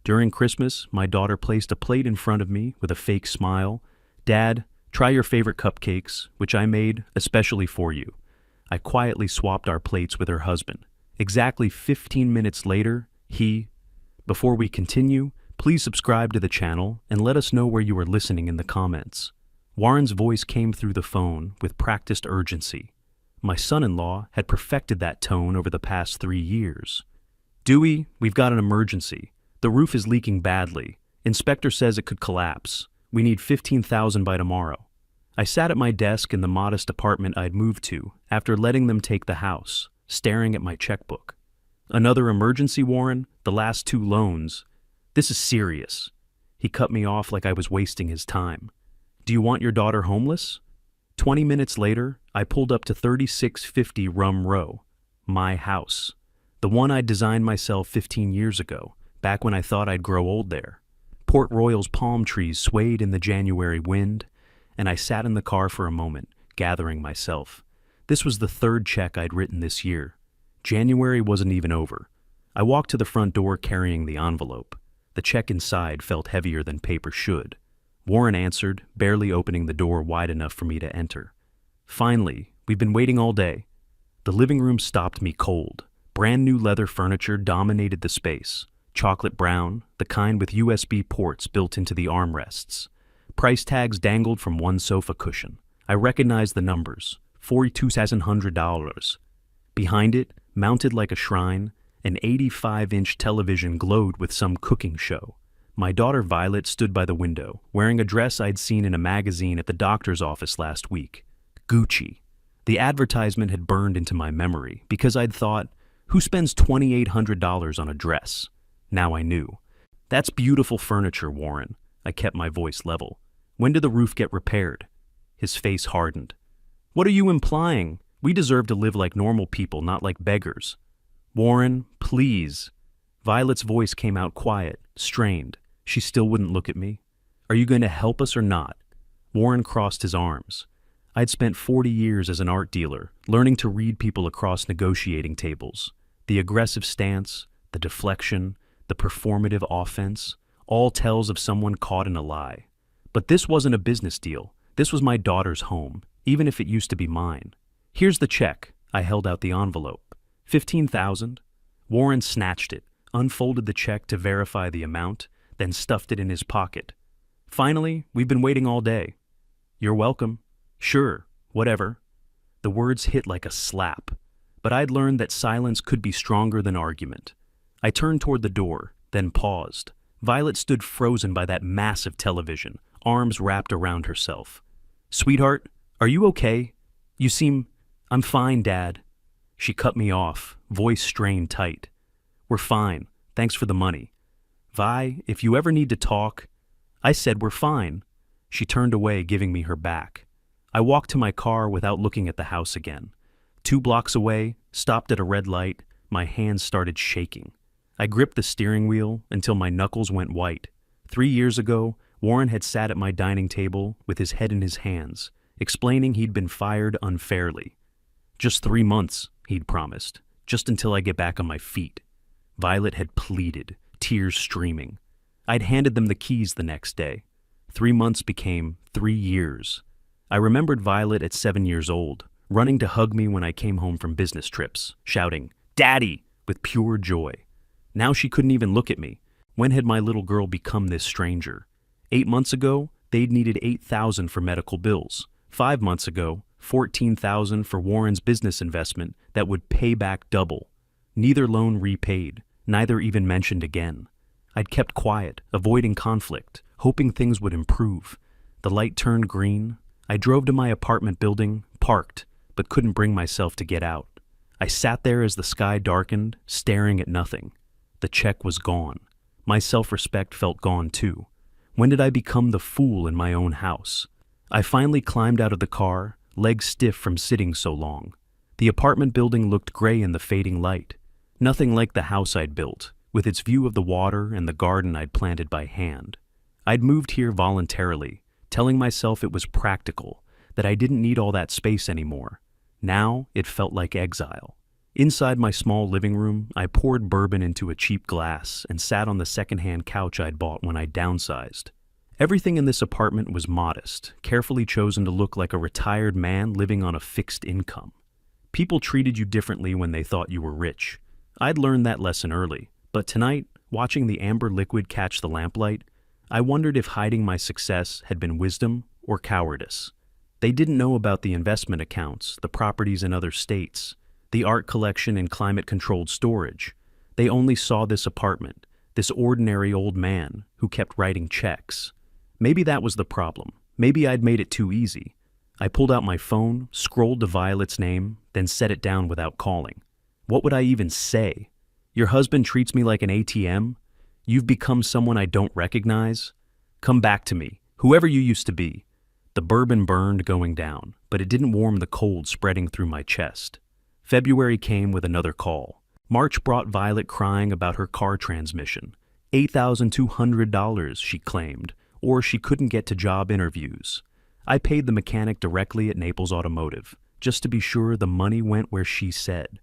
During Christmas, my daughter placed a plate in front of me with a fake smile. "Dad, try your favorite cupcakes, which I made especially for you." I quietly swapped our plates with her husband. Exactly 15 minutes later, Before we continue, please subscribe to the channel and let us know where you are listening in the comments. Warren's voice came through the phone with practiced urgency. My son-in-law had perfected that tone over the past 3 years. "Dewey, we've got an emergency. The roof is leaking badly. Inspector says it could collapse. We need $15,000 by tomorrow." I sat at my desk in the modest apartment I'd moved to after letting them take the house, staring at my checkbook. "Another emergency, Warren? The last 2 loans. This is serious." He cut me off like I was wasting his time. "Do you want your daughter homeless?" 20 minutes later, I pulled up to 3650 Rum Row, my house. The one I'd designed myself 15 years ago, back when I thought I'd grow old there. Port Royal's palm trees swayed in the January wind, and I sat in the car for a moment, gathering myself. This was the 3rd check I'd written this year. January wasn't even over. I walked to the front door carrying the envelope. The check inside felt heavier than paper should. Warren answered, barely opening the door wide enough for me to enter. "Finally, we've been waiting all day." The living room stopped me cold. Brand new leather furniture dominated the space. Chocolate brown, the kind with USB ports built into the armrests. Price tags dangled from one sofa cushion. I recognized the numbers, $42,700. Behind it, mounted like a shrine, an 85-inch television glowed with some cooking show. My daughter Violet stood by the window, wearing a dress I'd seen in a magazine at the doctor's office last week. Gucci. The advertisement had burned into my memory because I'd thought, who spends $2,800 on a dress? Now I knew. "That's beautiful furniture, Warren." I kept my voice level. "When did the roof get repaired?" His face hardened. "What are you implying? We deserve to live like normal people, not like beggars." "Warren, please." Violet's voice came out quiet, strained. She still wouldn't look at me. "Are you going to help us or not?" Warren crossed his arms. I'd spent 40 years as an art dealer, learning to read people across negotiating tables. The aggressive stance, the deflection, the performative offense, all tells of someone caught in a lie. But this wasn't a business deal. This was my daughter's home, even if it used to be mine. "Here's the check." I held out the envelope. $15,000. Warren snatched it, unfolded the check to verify the amount, then stuffed it in his pocket. "Finally, we've been waiting all day." "You're welcome." "Sure, whatever." The words hit like a slap, but I'd learned that silence could be stronger than argument. I turned toward the door, then paused. Violet stood frozen by that massive television, arms wrapped around herself. "Sweetheart, are you okay? You seem—" "I'm fine, Dad." She cut me off, voice strained tight. "We're fine. Thanks for the money. Vi, if you ever need to talk—" I said we're fine. She turned away, giving me her back. I walked to my car without looking at the house again. 2 blocks away, stopped at a red light, my hands started shaking. I gripped the steering wheel until my knuckles went white. 3 years ago, Warren had sat at my dining table with his head in his hands, explaining he'd been fired unfairly. "Just 3 months, he'd promised, just until I get back on my feet." Violet had pleaded, tears streaming. I'd handed them the keys the next day. 3 months became 3 years. I remembered Violet at 7 years old, running to hug me when I came home from business trips, shouting, "Daddy!" with pure joy. Now she couldn't even look at me. When had my little girl become this stranger? 8 months ago, they'd needed $8,000 for medical bills. 5 months ago, $14,000 for Warren's business investment that would pay back double. Neither loan repaid, neither even mentioned again. I'd kept quiet, avoiding conflict, hoping things would improve. The light turned green. I drove to my apartment building, parked, but couldn't bring myself to get out. I sat there as the sky darkened, staring at nothing. The check was gone. My self-respect felt gone too. When did I become the fool in my own house? I finally climbed out of the car, legs stiff from sitting so long. The apartment building looked gray in the fading light. Nothing like the house I'd built, with its view of the water and the garden I'd planted by hand. I'd moved here voluntarily, telling myself it was practical, that I didn't need all that space anymore. Now it felt like exile. Inside my small living room, I poured bourbon into a cheap glass and sat on the secondhand couch I'd bought when I downsized. Everything in this apartment was modest, carefully chosen to look like a retired man living on a fixed income. People treated you differently when they thought you were rich. I'd learned that lesson early, but tonight, watching the amber liquid catch the lamplight, I wondered if hiding my success had been wisdom or cowardice. They didn't know about the investment accounts, the properties in other states, the art collection and climate-controlled storage. They only saw this apartment, this ordinary old man who kept writing checks. Maybe that was the problem. Maybe I'd made it too easy. I pulled out my phone, scrolled to Violet's name, then set it down without calling. What would I even say? Your husband treats me like an ATM? You've become someone I don't recognize? Come back to me, whoever you used to be. The bourbon burned going down, but it didn't warm the cold spreading through my chest. February came with another call. March brought Violet crying about her car transmission. $8,200, she claimed, or she couldn't get to job interviews. I paid the mechanic directly at Naples Automotive, just to be sure the money went where she said.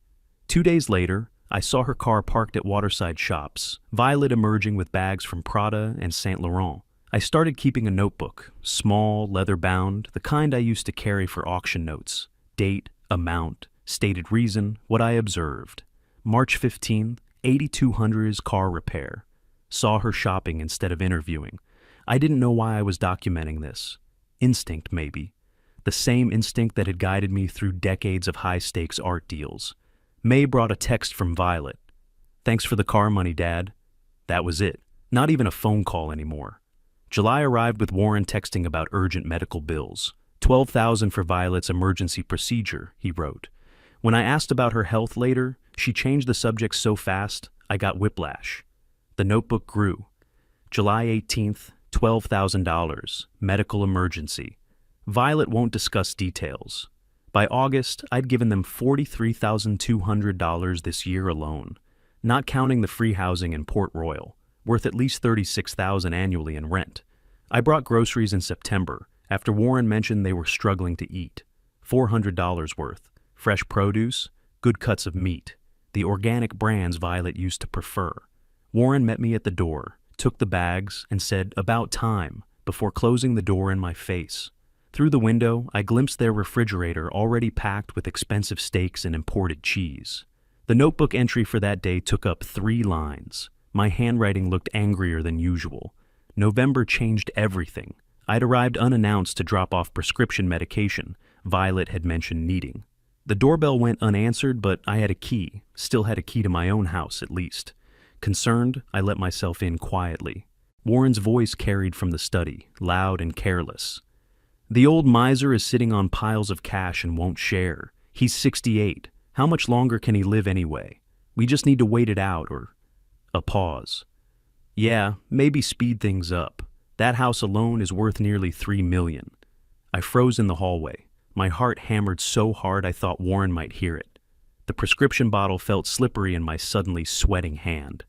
2 days later, I saw her car parked at waterside shops, Violet emerging with bags from Prada and Saint Laurent. I started keeping a notebook, small, leather-bound, the kind I used to carry for auction notes. Date, amount, stated reason, what I observed. March 15th, 8200's car repair. Saw her shopping instead of interviewing. I didn't know why I was documenting this. Instinct, maybe. The same instinct that had guided me through decades of high-stakes art deals. May brought a text from Violet. Thanks for the car money, Dad. That was it. Not even a phone call anymore. July arrived with Warren texting about urgent medical bills. $12,000 for Violet's emergency procedure, he wrote. When I asked about her health later, she changed the subject so fast, I got whiplash. The notebook grew. July 18th, $12,000, medical emergency. Violet won't discuss details. By August, I'd given them $43,200 this year alone, not counting the free housing in Port Royal, worth at least $36,000 annually in rent. I brought groceries in September, after Warren mentioned they were struggling to eat. $400 worth, fresh produce, good cuts of meat, the organic brands Violet used to prefer. Warren met me at the door, took the bags, and said, "About time," before closing the door in my face. Through the window, I glimpsed their refrigerator already packed with expensive steaks and imported cheese. The notebook entry for that day took up 3 lines. My handwriting looked angrier than usual. November changed everything. I'd arrived unannounced to drop off prescription medication Violet had mentioned needing. The doorbell went unanswered, but I had a key, still had a key to my own house at least. Concerned, I let myself in quietly. Warren's voice carried from the study, loud and careless. The old miser is sitting on piles of cash and won't share. He's 68. How much longer can he live anyway? We just need to wait it out, or... A pause. Yeah, maybe speed things up. That house alone is worth nearly $3 million. I froze in the hallway. My heart hammered so hard I thought Warren might hear it. The prescription bottle felt slippery in my suddenly sweating hand.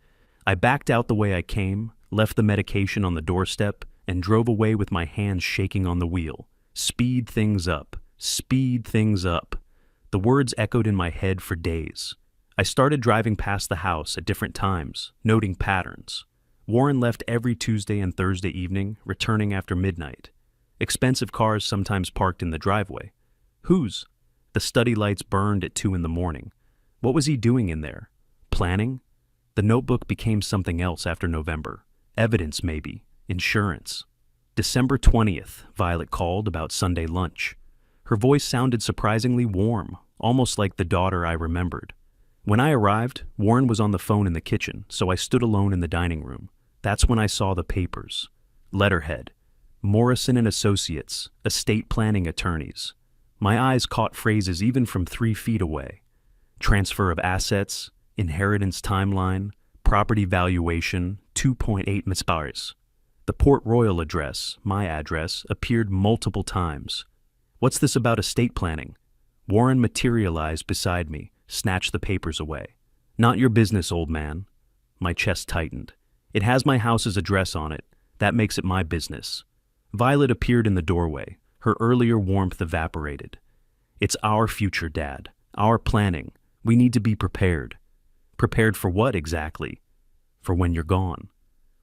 I backed out the way I came, left the medication on the doorstep, and drove away with my hands shaking on the wheel. Speed things up. Speed things up. The words echoed in my head for days. I started driving past the house at different times, noting patterns. Warren left every Tuesday and Thursday evening, returning after midnight. Expensive cars sometimes parked in the driveway. Whose? The study lights burned at 2 in the morning. What was he doing in there? Planning? The notebook became something else after November. Evidence, maybe. Insurance. December 20th, Violet called about Sunday lunch. Her voice sounded surprisingly warm, almost like the daughter I remembered. When I arrived, Warren was on the phone in the kitchen, so I stood alone in the dining room. That's when I saw the papers. Letterhead. Morrison and Associates, estate planning attorneys. My eyes caught phrases even from 3 feet away. Transfer of assets, inheritance timeline, property valuation, 2.8 mispars. The Port Royal address, my address, appeared multiple times. What's this about estate planning? Warren materialized beside me, snatched the papers away. Not your business, old man. My chest tightened. It has my house's address on it. That makes it my business. Violet appeared in the doorway. Her earlier warmth evaporated. It's our future, Dad. Our planning. We need to be prepared. Prepared for what exactly? For when you're gone.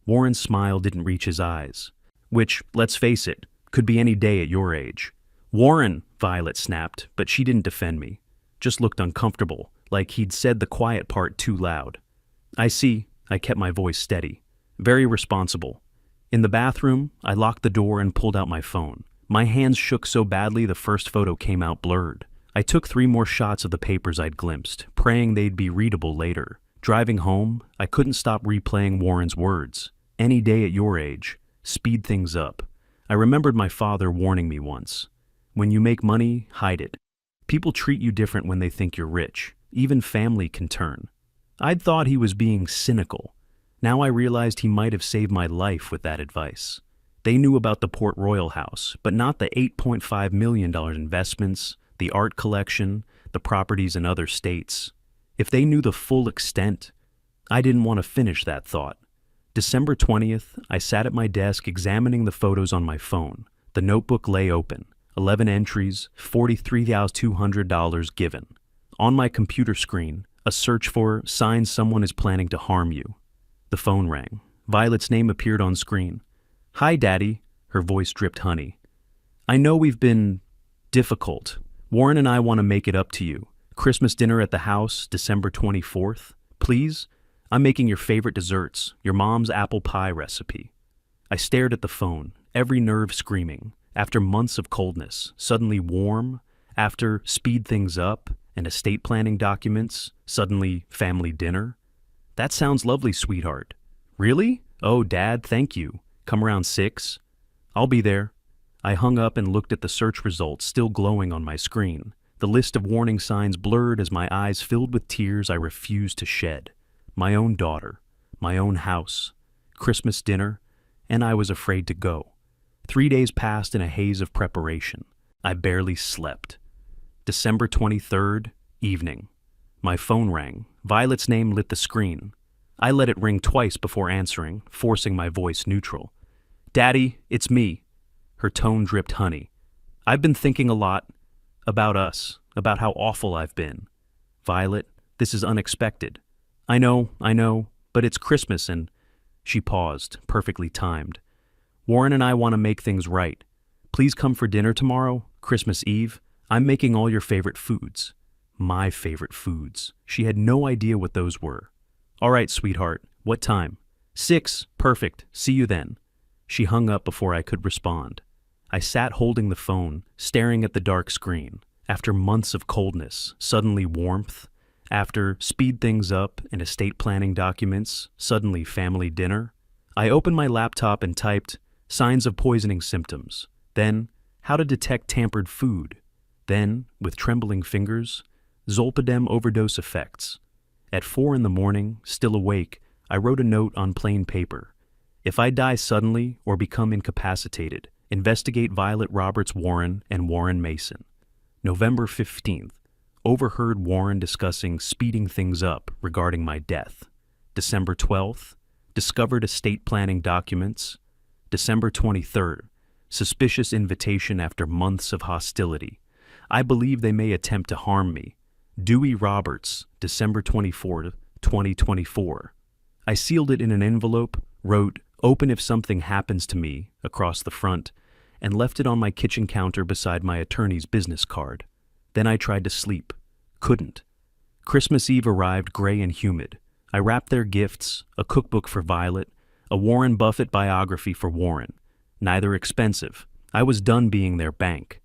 Warren's smile didn't reach his eyes, which, let's face it, could be any day at your age. Warren, Violet snapped, but she didn't defend me. Just looked uncomfortable, like he'd said the quiet part too loud. I see, I kept my voice steady. Very responsible. In the bathroom, I locked the door and pulled out my phone. My hands shook so badly the first photo came out blurred. I took 3 more shots of the papers I'd glimpsed, praying they'd be readable later. Driving home, I couldn't stop replaying Warren's words. Any day at your age, speed things up. I remembered my father warning me once. When you make money, hide it. People treat you different when they think you're rich. Even family can turn. I'd thought he was being cynical. Now I realized he might have saved my life with that advice. They knew about the Port Royal house, but not the $8.5 million investments, the art collection, the properties in other states. If they knew the full extent, I didn't want to finish that thought. December 20th, I sat at my desk examining the photos on my phone. The notebook lay open. 11 entries, $43,200 given. On my computer screen, a search for signs someone is planning to harm you. The phone rang. Violet's name appeared on screen. Hi, Daddy. Her voice dripped honey. I know we've been difficult. Warren and I want to make it up to you. Christmas dinner at the house, December 24th. Please? I'm making your favorite desserts, your mom's apple pie recipe. I stared at the phone, every nerve screaming. After months of coldness, suddenly warm. After speed things up and estate planning documents, suddenly family dinner. That sounds lovely, sweetheart. Really? Oh, Dad, thank you. Come around 6. I'll be there. I hung up and looked at the search results still glowing on my screen. The list of warning signs blurred as my eyes filled with tears I refused to shed. My own daughter, my own house, Christmas dinner, and I was afraid to go. 3 days passed in a haze of preparation. I barely slept. December 23rd, evening. My phone rang. Violet's name lit the screen. I let it ring twice before answering, forcing my voice neutral. Daddy, it's me. Her tone dripped honey. I've been thinking a lot about us, about how awful I've been. Violet, this is unexpected. I know, but it's Christmas and... She paused, perfectly timed. Warren and I want to make things right. Please come for dinner tomorrow, Christmas Eve. I'm making all your favorite foods. My favorite foods. She had no idea what those were. All right, sweetheart. What time? 6. Perfect. See you then. She hung up before I could respond. I sat holding the phone, staring at the dark screen. After months of coldness, suddenly warmth. After speed things up and estate planning documents, suddenly family dinner. I opened my laptop and typed, signs of poisoning symptoms. Then, how to detect tampered food. Then, with trembling fingers, zolpidem overdose effects. At 4 in the morning, still awake, I wrote a note on plain paper. If I die suddenly or become incapacitated, investigate Violet Roberts Warren and Warren Mason. November 15th. Overheard Warren discussing speeding things up regarding my death. December 12th. Discovered estate planning documents. December 23rd. Suspicious invitation after months of hostility. I believe they may attempt to harm me. Dewey Roberts, December 24th, 2024. I sealed it in an envelope, wrote, "Open if something happens to me," across the front, and left it on my kitchen counter beside my attorney's business card. Then I tried to sleep. Couldn't. Christmas Eve arrived gray and humid. I wrapped their gifts, a cookbook for Violet, a Warren Buffett biography for Warren. Neither expensive. I was done being their bank.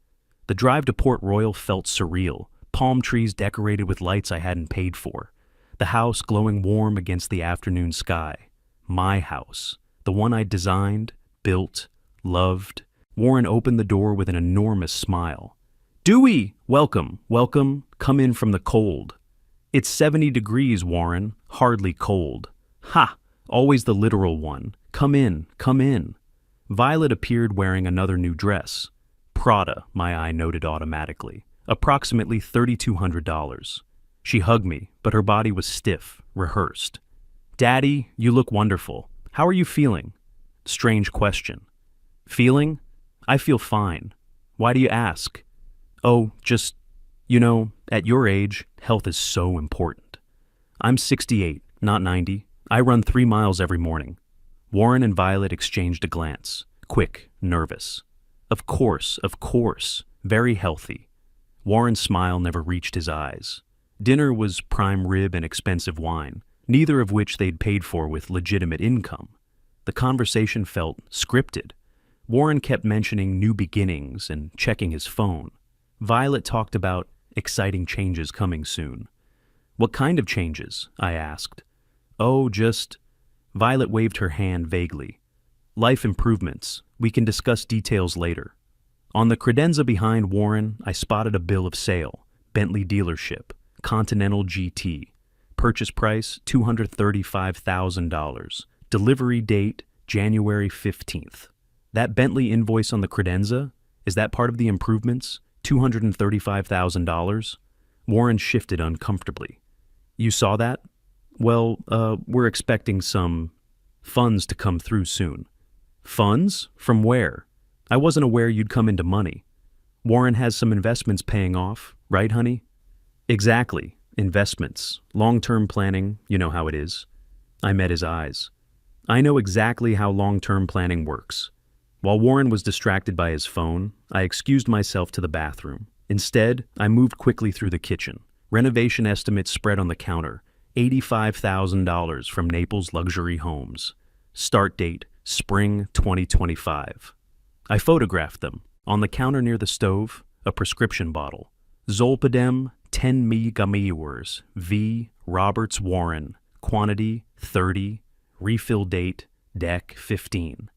The drive to Port Royal felt surreal. Palm trees decorated with lights I hadn't paid for. The house glowing warm against the afternoon sky. My house. The one I'd designed, built, loved. Warren opened the door with an enormous smile. "Dewey! Welcome, welcome. Come in from the cold." "It's 70 degrees, Warren. Hardly cold." "Ha! Always the literal one. Come in, come in." Violet appeared wearing another new dress. Prada, my eye noted automatically. Approximately $3,200. She hugged me, but her body was stiff, rehearsed. "Daddy, you look wonderful. How are you feeling?" Strange question. "Feeling? I feel fine. Why do you ask?" "Oh, just You know, at your age, health is so important. I'm 68, not 90. I run 3 miles every morning. Warren and Violet exchanged a glance. Quick, nervous. Of course, very healthy. Warren's smile never reached his eyes. Dinner was prime rib and expensive wine, neither of which they'd paid for with legitimate income. The conversation felt scripted. Warren kept mentioning new beginnings and checking his phone. Violet talked about exciting changes coming soon. What kind of changes? I asked. Oh, just... Violet waved her hand vaguely. Life improvements. We can discuss details later. On the credenza behind Warren, I spotted a bill of sale. Bentley dealership. Continental GT. Purchase price $235,000. Delivery date January 15th. That Bentley invoice on the credenza, is that part of the improvements? $235,000? Warren shifted uncomfortably. You saw that? Well, we're expecting some funds to come through soon. Funds? From where? I wasn't aware you'd come into money. Warren has some investments paying off, right, honey? Exactly. Investments. Long-term planning, you know how it is. I met his eyes. I know exactly how long-term planning works. While Warren was distracted by his phone, I excused myself to the bathroom. Instead, I moved quickly through the kitchen. Renovation estimates spread on the counter. $85,000 from Naples Luxury Homes. Start date, spring 2025. I photographed them. On the counter near the stove, a prescription bottle. Zolpidem 10 mg V. Roberts Warren. Quantity 30. Refill date, Dec 15.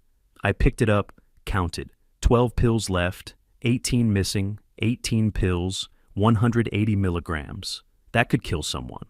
I picked it up, counted. 12 pills left, 18 missing, 18 pills, 180 milligrams. That could kill someone.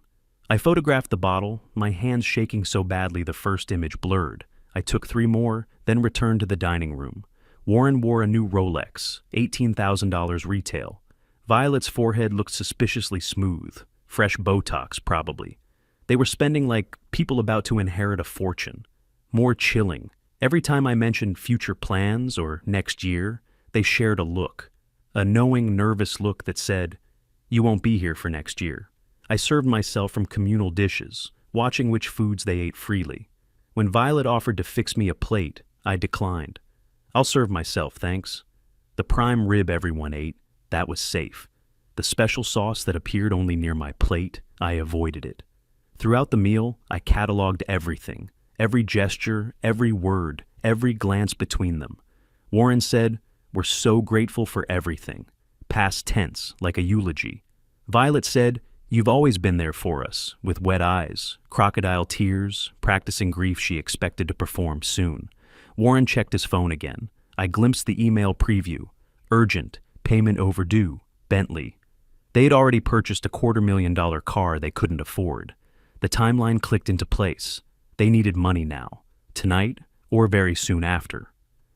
I photographed the bottle, my hands shaking so badly the first image blurred. I took 3 more, then returned to the dining room. Warren wore a new Rolex, $18,000 retail. Violet's forehead looked suspiciously smooth. Fresh Botox, probably. They were spending like people about to inherit a fortune. More chilling. Every time I mentioned future plans or next year, they shared a look. A knowing, nervous look that said, "You won't be here for next year." I served myself from communal dishes, watching which foods they ate freely. When Violet offered to fix me a plate, I declined. I'll serve myself, thanks. The prime rib everyone ate, that was safe. The special sauce that appeared only near my plate, I avoided it. Throughout the meal, I cataloged everything. Every gesture, every word, every glance between them. Warren said, "We're so grateful for everything." Past tense, like a eulogy. Violet said, "You've always been there for us," with wet eyes, crocodile tears, practicing grief she expected to perform soon. Warren checked his phone again. I glimpsed the email preview. Urgent, payment overdue, Bentley. They'd already purchased a $250,000 car they couldn't afford. The timeline clicked into place. They needed money now, tonight or very soon after.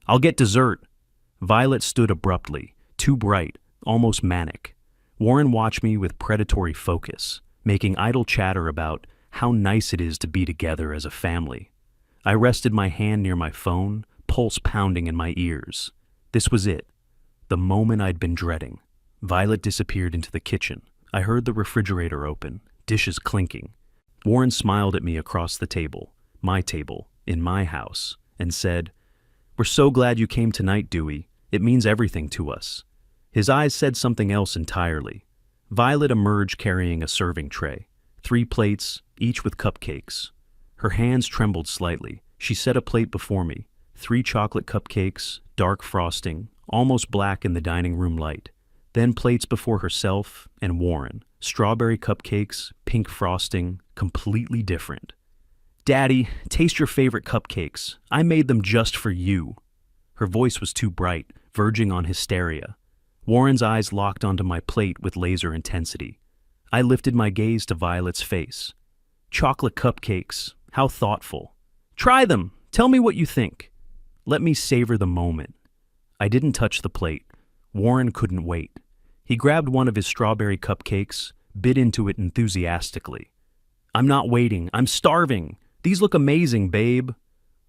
"I'll get dessert." Violet stood abruptly, too bright, almost manic. Warren watched me with predatory focus, making idle chatter about how nice it is to be together as a family. I rested my hand near my phone, pulse pounding in my ears. This was it, the moment I'd been dreading. Violet disappeared into the kitchen. I heard the refrigerator open, dishes clinking. Warren smiled at me across the table, in my house, and said, "We're so glad you came tonight, Dewey. It means everything to us." His eyes said something else entirely. Violet emerged carrying a serving tray, 3 plates, each with cupcakes. Her hands trembled slightly. She set a plate before me, 3 chocolate cupcakes, dark frosting, almost black in the dining room light. Then plates before herself and Warren, strawberry cupcakes, pink frosting, completely different. "Daddy, taste your favorite cupcakes. I made them just for you." Her voice was too bright, verging on hysteria. Warren's eyes locked onto my plate with laser intensity. I lifted my gaze to Violet's face. "Chocolate cupcakes. How thoughtful. Try them. Tell me what you think." Let me savor the moment. I didn't touch the plate. Warren couldn't wait. He grabbed one of his strawberry cupcakes, bit into it enthusiastically. "I'm not waiting. I'm starving. These look amazing, babe."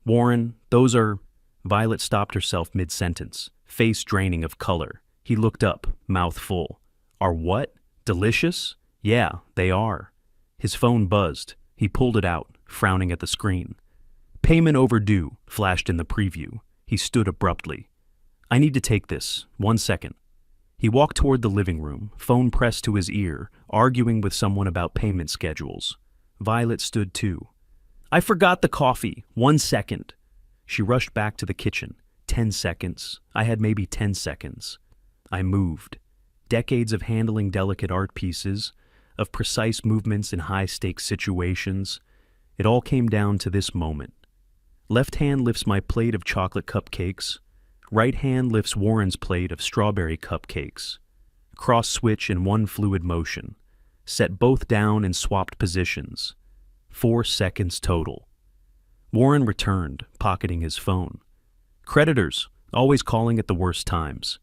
"Warren, those are..." Violet stopped herself mid-sentence, face draining of color. He looked up, mouth full. "Are what?" Delicious? Yeah, they are. His phone buzzed. He pulled it out, frowning at the screen. Payment overdue flashed in the preview. He stood abruptly. I need to take this. 1 second. He walked toward the living room, phone pressed to his ear, arguing with someone about payment schedules. Violet stood too. I forgot the coffee. 1 second. She rushed back to the kitchen. 10 seconds. I had maybe 10 seconds. I moved. Decades of handling delicate art pieces, of precise movements in high-stakes situations. It all came down to this moment. Left hand lifts my plate of chocolate cupcakes. Right hand lifts Warren's plate of strawberry cupcakes. Cross switch in one fluid motion. Set both down in swapped positions. 4 seconds total. Warren returned, pocketing his phone. Creditors, always calling at the worst times.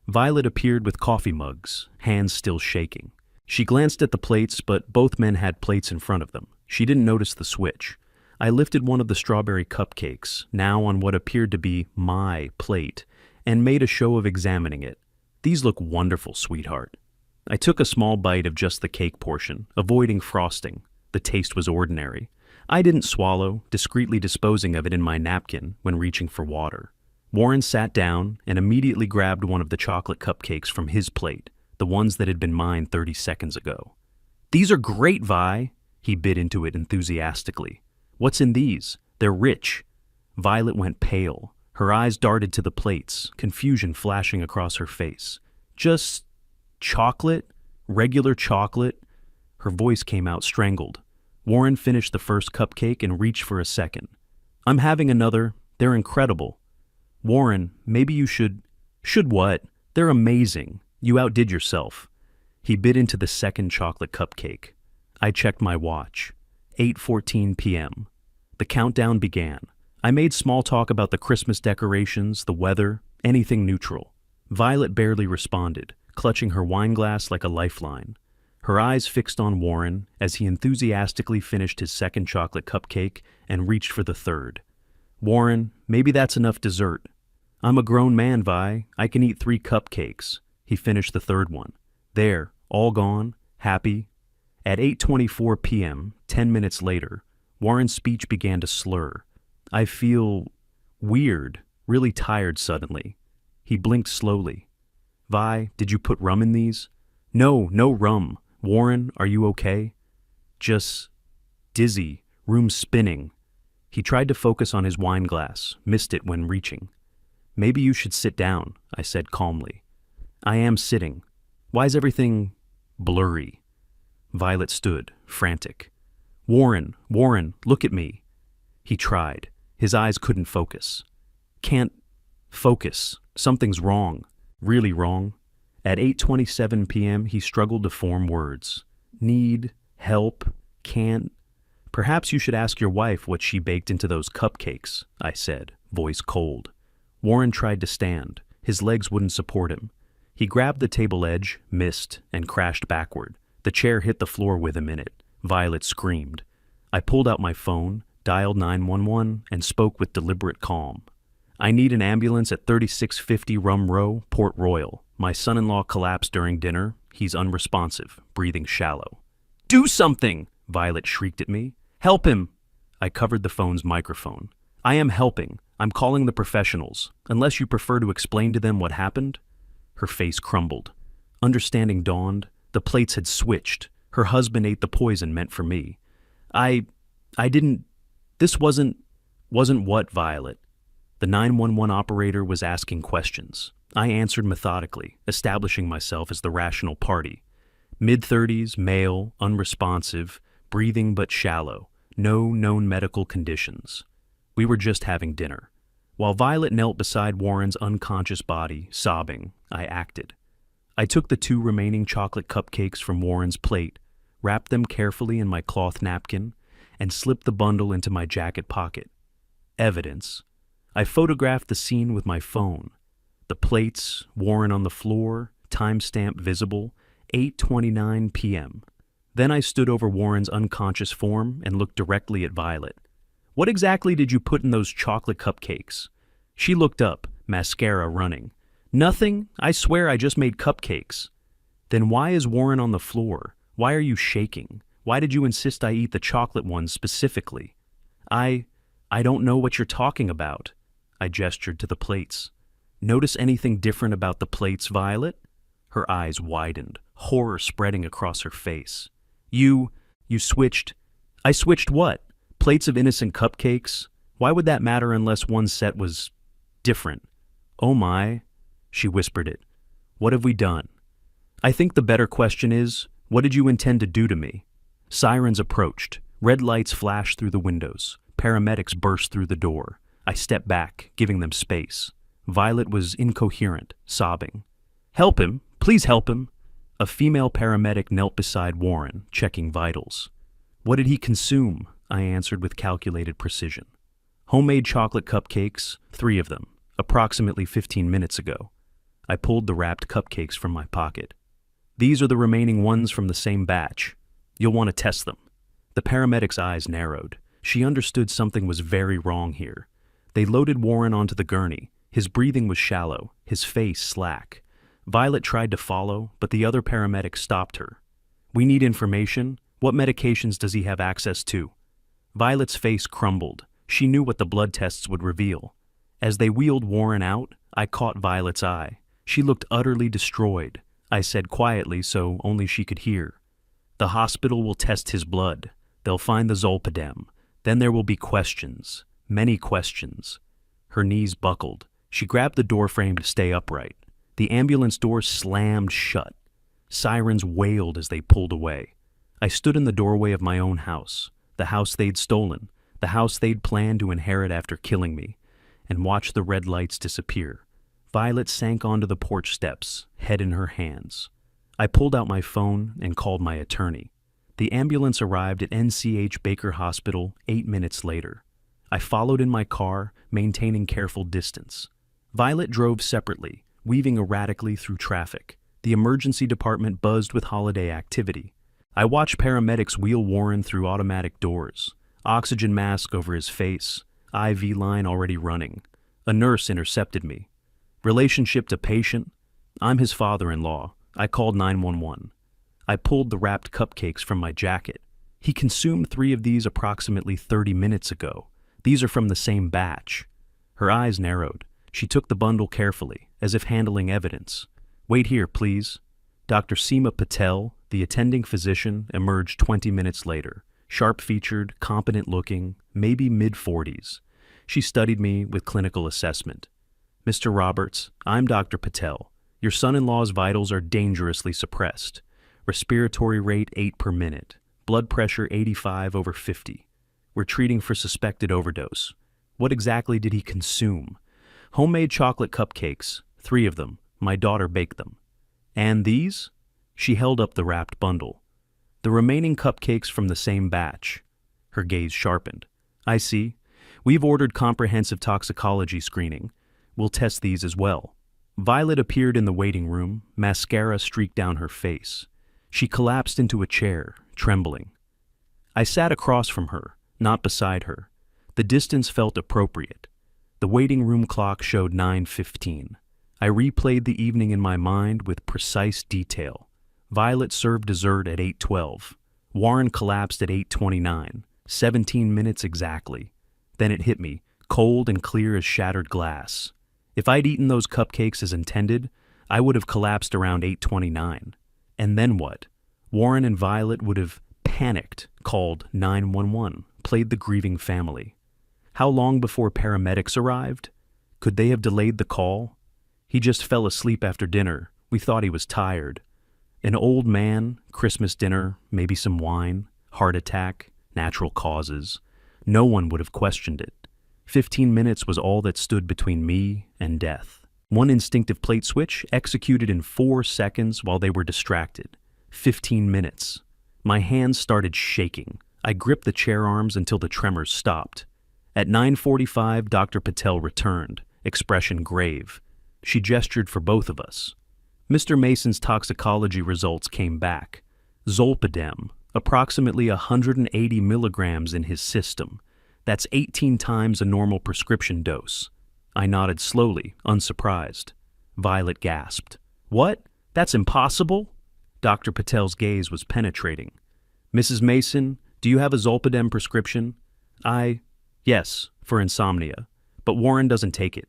Violet appeared with coffee mugs, hands still shaking. She glanced at the plates, but both men had plates in front of them. She didn't notice the switch. I lifted one of the strawberry cupcakes, now on what appeared to be my plate, and made a show of examining it. These look wonderful, sweetheart. I took a small bite of just the cake portion, avoiding frosting. The taste was ordinary. I didn't swallow, discreetly disposing of it in my napkin when reaching for water. Warren sat down and immediately grabbed one of the chocolate cupcakes from his plate, the ones that had been mine 30 seconds ago. These are great, Vi. He bit into it enthusiastically. What's in these? They're rich. Violet went pale. Her eyes darted to the plates, confusion flashing across her face. Just chocolate? Regular chocolate? Her voice came out strangled. Warren finished the first cupcake and reached for a second. I'm having another. They're incredible. Warren, maybe you should... Should what? They're amazing. You outdid yourself. He bit into the second chocolate cupcake. I checked my watch. 8:14 p.m. The countdown began. I made small talk about the Christmas decorations, the weather, anything neutral. Violet barely responded, clutching her wine glass like a lifeline. Her eyes fixed on Warren as he enthusiastically finished his second chocolate cupcake and reached for the third. Warren, maybe that's enough dessert. I'm a grown man, Vi. I can eat 3 cupcakes. He finished the third one. There, all gone, happy. At 8:24 p.m., 10 minutes later, Warren's speech began to slur. I feel weird, really tired suddenly. He blinked slowly. Vi, did you put rum in these? No, no rum. Warren, are you okay? Just dizzy, room spinning. He tried to focus on his wine glass, missed it when reaching. Maybe you should sit down, I said calmly. I am sitting. Why is everything blurry? Violet stood, frantic. Warren, look at me. He tried. His eyes couldn't focus. Can't focus. Something's wrong. Really wrong. At 8:27 p.m., he struggled to form words. Need, help, can't. Perhaps you should ask your wife what she baked into those cupcakes, I said, voice cold. Warren tried to stand. His legs wouldn't support him. He grabbed the table edge, missed, and crashed backward. The chair hit the floor with him in it. Violet screamed. I pulled out my phone, dialed 911, and spoke with deliberate calm. I need an ambulance at 3650 Rum Row, Port Royal. My son-in-law collapsed during dinner. He's unresponsive, breathing shallow. Do something! Violet shrieked at me. Help him! I covered the phone's microphone. I am helping. I'm calling the professionals. Unless you prefer to explain to them what happened? Her face crumbled. Understanding dawned. The plates had switched. Her husband ate the poison meant for me. I didn't... This wasn't what, Violet? The 911 operator was asking questions. I answered methodically, establishing myself as the rational party. Mid-30s, male, unresponsive, breathing but shallow, no known medical conditions. We were just having dinner. While Violet knelt beside Warren's unconscious body, sobbing, I acted. I took the 2 remaining chocolate cupcakes from Warren's plate, wrapped them carefully in my cloth napkin, and slipped the bundle into my jacket pocket. Evidence. I photographed the scene with my phone. The plates, Warren on the floor, timestamp visible, 8:29 p.m. Then I stood over Warren's unconscious form and looked directly at Violet. What exactly did you put in those chocolate cupcakes? She looked up, mascara running. Nothing. I swear I just made cupcakes. Then why is Warren on the floor? Why are you shaking? Why did you insist I eat the chocolate ones specifically? I don't know what you're talking about. I gestured to the plates. Notice anything different about the plates, Violet? Her eyes widened, horror spreading across her face. You switched. I switched what? Plates of innocent cupcakes? Why would that matter unless one set was different? Oh my, she whispered it. What have we done? I think the better question is, what did you intend to do to me? Sirens approached. Red lights flashed through the windows. Paramedics burst through the door. I stepped back, giving them space. Violet was incoherent, sobbing. Help him! Please help him! A female paramedic knelt beside Warren, checking vitals. What did he consume? I answered with calculated precision. Homemade chocolate cupcakes, 3 of them, approximately 15 minutes ago. I pulled the wrapped cupcakes from my pocket. These are the remaining ones from the same batch. You'll want to test them. The paramedic's eyes narrowed. She understood something was very wrong here. They loaded Warren onto the gurney. His breathing was shallow, his face slack. Violet tried to follow, but the other paramedic stopped her. We need information. What medications does he have access to? Violet's face crumbled. She knew what the blood tests would reveal. As they wheeled Warren out, I caught Violet's eye. She looked utterly destroyed. I said quietly so only she could hear. The hospital will test his blood. They'll find the zolpidem. Then there will be questions. Many questions. Her knees buckled. She grabbed the doorframe to stay upright. The ambulance door slammed shut. Sirens wailed as they pulled away. I stood in the doorway of my own house, the house they'd stolen, the house they'd planned to inherit after killing me, and watched the red lights disappear. Violet sank onto the porch steps, head in her hands. I pulled out my phone and called my attorney. The ambulance arrived at NCH Baker Hospital 8 minutes later. I followed in my car, maintaining careful distance. Violet drove separately, weaving erratically through traffic. The emergency department buzzed with holiday activity. I watched paramedics wheel Warren through automatic doors, oxygen mask over his face, IV line already running. A nurse intercepted me. Relationship to patient? I'm his father-in-law. I called 911. I pulled the wrapped cupcakes from my jacket. He consumed 3 of these approximately 30 minutes ago. These are from the same batch. Her eyes narrowed. She took the bundle carefully, as if handling evidence. Wait here, please. Dr. Seema Patel, the attending physician, emerged 20 minutes later. Sharp-featured, competent-looking, maybe mid-40s. She studied me with clinical assessment. Mr. Roberts, I'm Dr. Patel. Your son-in-law's vitals are dangerously suppressed. Respiratory rate 8 per minute. Blood pressure 85/50. We're treating for suspected overdose. What exactly did he consume? Homemade chocolate cupcakes, 3 of them. My daughter baked them. And these? She held up the wrapped bundle. The remaining cupcakes from the same batch. Her gaze sharpened. I see. We've ordered comprehensive toxicology screening. We'll test these as well. Violet appeared in the waiting room, mascara streaked down her face. She collapsed into a chair, trembling. I sat across from her, not beside her. The distance felt appropriate. The waiting room clock showed 9:15. I replayed the evening in my mind with precise detail. Violet served dessert at 8:12. Warren collapsed at 8:29, 17 minutes exactly. Then it hit me, cold and clear as shattered glass. If I'd eaten those cupcakes as intended, I would have collapsed around 8:29. And then what? Warren and Violet would have panicked, called 911, played the grieving family. How long before paramedics arrived? Could they have delayed the call? He just fell asleep after dinner. We thought he was tired. An old man, Christmas dinner, maybe some wine, heart attack, natural causes. No one would have questioned it. 15 minutes was all that stood between me and death. One instinctive plate switch executed in 4 seconds while they were distracted. 15 minutes. My hands started shaking. I gripped the chair arms until the tremors stopped. At 9:45, Dr. Patel returned, expression grave. She gestured for both of us. Mr. Mason's toxicology results came back. Zolpidem, approximately 180 milligrams in his system. That's 18 times a normal prescription dose. I nodded slowly, unsurprised. Violet gasped. What? That's impossible? Dr. Patel's gaze was penetrating. Mrs. Mason, do you have a Zolpidem prescription? Yes, for insomnia, but Warren doesn't take it.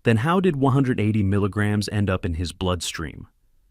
Then how did 180 milligrams end up in his bloodstream?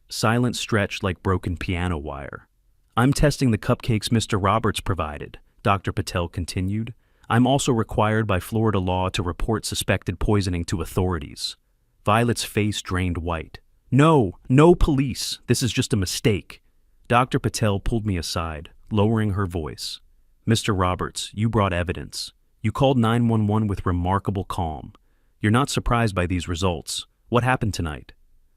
Silence stretched like broken piano wire. I'm testing the cupcakes Mr. Roberts provided, Dr. Patel continued. I'm also required by Florida law to report suspected poisoning to authorities. Violet's face drained white. No police. This is just a mistake. Dr. Patel pulled me aside, lowering her voice. Mr. Roberts, you brought evidence. You called 911 with remarkable calm. You're not surprised by these results. What happened tonight?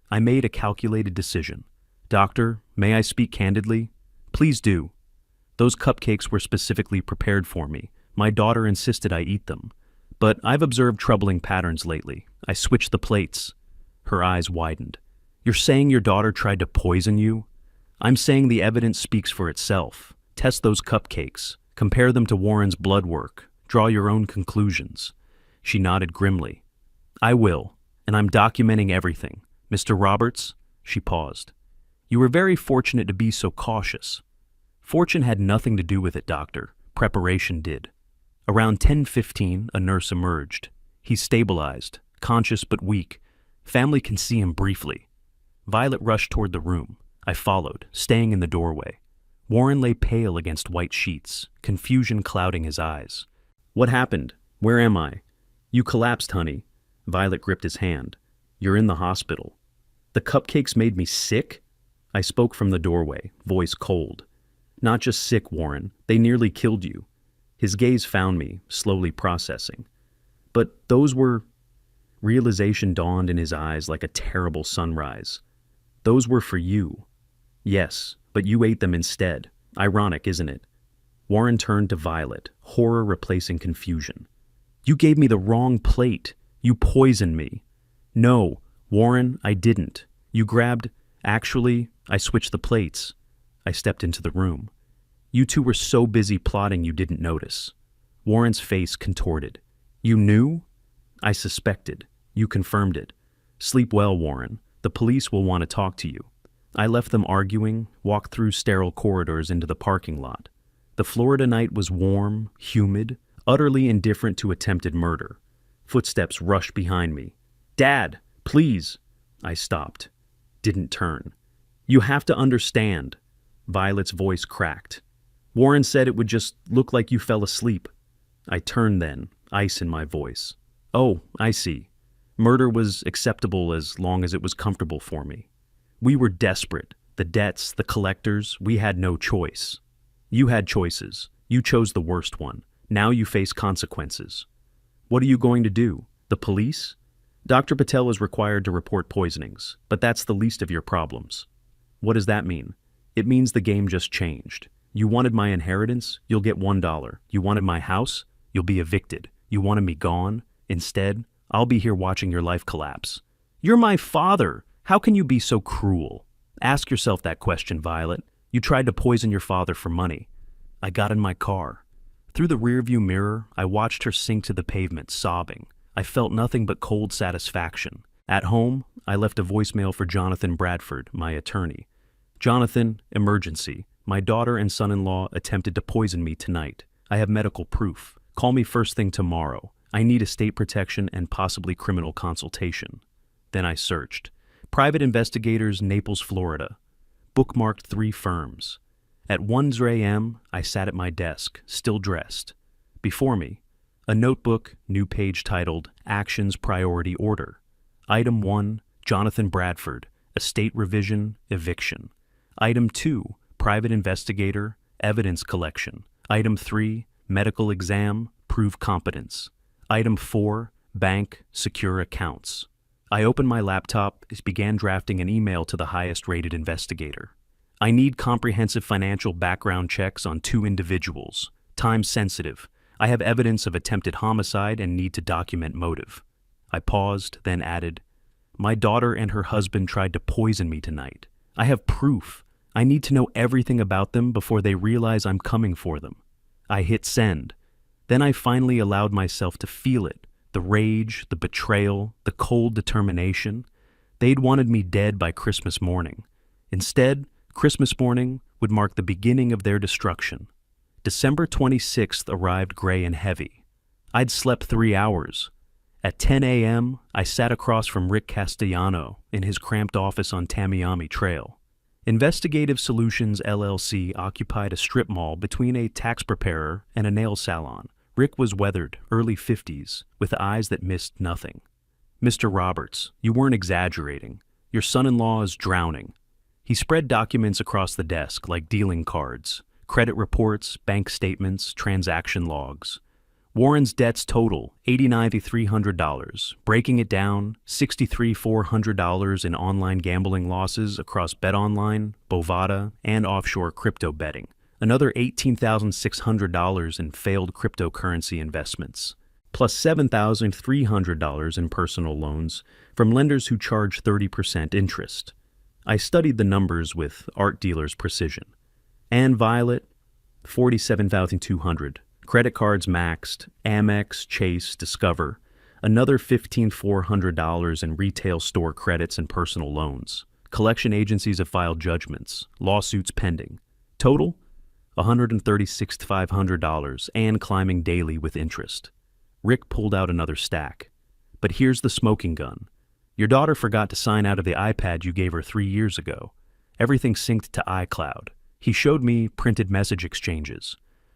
I made a calculated decision. Doctor, may I speak candidly? Please do. Those cupcakes were specifically prepared for me. My daughter insisted I eat them. But I've observed troubling patterns lately. I switched the plates. Her eyes widened. You're saying your daughter tried to poison you? I'm saying the evidence speaks for itself. Test those cupcakes. Compare them to Warren's blood work. Draw your own conclusions. She nodded grimly. I will, and I'm documenting everything. Mr. Roberts, she paused. You were very fortunate to be so cautious. Fortune had nothing to do with it, doctor. Preparation did. Around 10:15, a nurse emerged. He's stabilized, conscious but weak. Family can see him briefly. Violet rushed toward the room. I followed, staying in the doorway. Warren lay pale against white sheets, confusion clouding his eyes. What happened? Where am I? You collapsed, honey. Violet gripped his hand. You're in the hospital. The cupcakes made me sick? I spoke from the doorway, voice cold. Not just sick, Warren. They nearly killed you. His gaze found me, slowly processing. But those were... Realization dawned in his eyes like a terrible sunrise. Those were for you. Yes, but you ate them instead. Ironic, isn't it? Warren turned to Violet, horror replacing confusion. You gave me the wrong plate. You poisoned me. No, Warren, I didn't. You grabbed... Actually, I switched the plates. I stepped into the room. You two were so busy plotting you didn't notice. Warren's face contorted. You knew? I suspected. You confirmed it. Sleep well, Warren. The police will want to talk to you. I left them arguing, walked through sterile corridors into the parking lot. The Florida night was warm, humid, utterly indifferent to attempted murder. Footsteps rushed behind me. Dad, please! I stopped. Didn't turn. You have to understand. Violet's voice cracked. Warren said it would just look like you fell asleep. I turned then, ice in my voice. Oh, I see. Murder was acceptable as long as it was comfortable for me. We were desperate. The debts, the collectors, we had no choice. You had choices. You chose the worst one. Now you face consequences. What are you going to do? The police? Dr. Patel is required to report poisonings, but that's the least of your problems. What does that mean? It means the game just changed. You wanted my inheritance? You'll get $1. You wanted my house? You'll be evicted. You wanted me gone? Instead, I'll be here watching your life collapse. You're my father. How can you be so cruel? Ask yourself that question, Violet. You tried to poison your father for money. I got in my car. Through the rearview mirror, I watched her sink to the pavement, sobbing. I felt nothing but cold satisfaction. At home, I left a voicemail for Jonathan Bradford, my attorney. Jonathan, emergency. My daughter and son-in-law attempted to poison me tonight. I have medical proof. Call me first thing tomorrow. I need estate protection and possibly criminal consultation. Then I searched. Private investigators, Naples, Florida. Bookmarked 3 firms. At 1 a.m., I sat at my desk, still dressed. Before me, a notebook, new page titled Actions Priority Order. Item 1, Jonathan Bradford, Estate Revision, Eviction. Item 2, Private Investigator, Evidence Collection. Item 3, Medical Exam, Prove Competence. Item 4, Bank, Secure Accounts. I opened my laptop and began drafting an email to the highest-rated investigator. I need comprehensive financial background checks on 2 individuals. Time sensitive. I have evidence of attempted homicide and need to document motive. I paused, then added, My daughter and her husband tried to poison me tonight. I have proof. I need to know everything about them before they realize I'm coming for them. I hit send. Then I finally allowed myself to feel it. The rage, the betrayal, the cold determination. They'd wanted me dead by Christmas morning. Instead, Christmas morning would mark the beginning of their destruction. December 26th arrived gray and heavy. I'd slept 3 hours. At 10 a.m., I sat across from Rick Castellano in his cramped office on Tamiami Trail. Investigative Solutions LLC occupied a strip mall between a tax preparer and a nail salon. Rick was weathered, early 50s, with eyes that missed nothing. "Mr. Roberts, you weren't exaggerating. Your son-in-law is drowning." He spread documents across the desk like dealing cards, credit reports, bank statements, transaction logs. Warren's debts total $89,300, breaking it down, $63,400 in online gambling losses across BetOnline, Bovada, and offshore crypto betting. Another $18,600 in failed cryptocurrency investments, plus $7,300 in personal loans from lenders who charge 30% interest. I studied the numbers with art dealer's precision. And Violet, $47,200. Credit cards maxed, Amex, Chase, Discover, another $15,400 in retail store credits and personal loans. Collection agencies have filed judgments, lawsuits pending. Total, $136,500 and climbing daily with interest. Rick pulled out another stack. But here's the smoking gun. Your daughter forgot to sign out of the iPad you gave her 3 years ago. Everything synced to iCloud. He showed me printed message exchanges.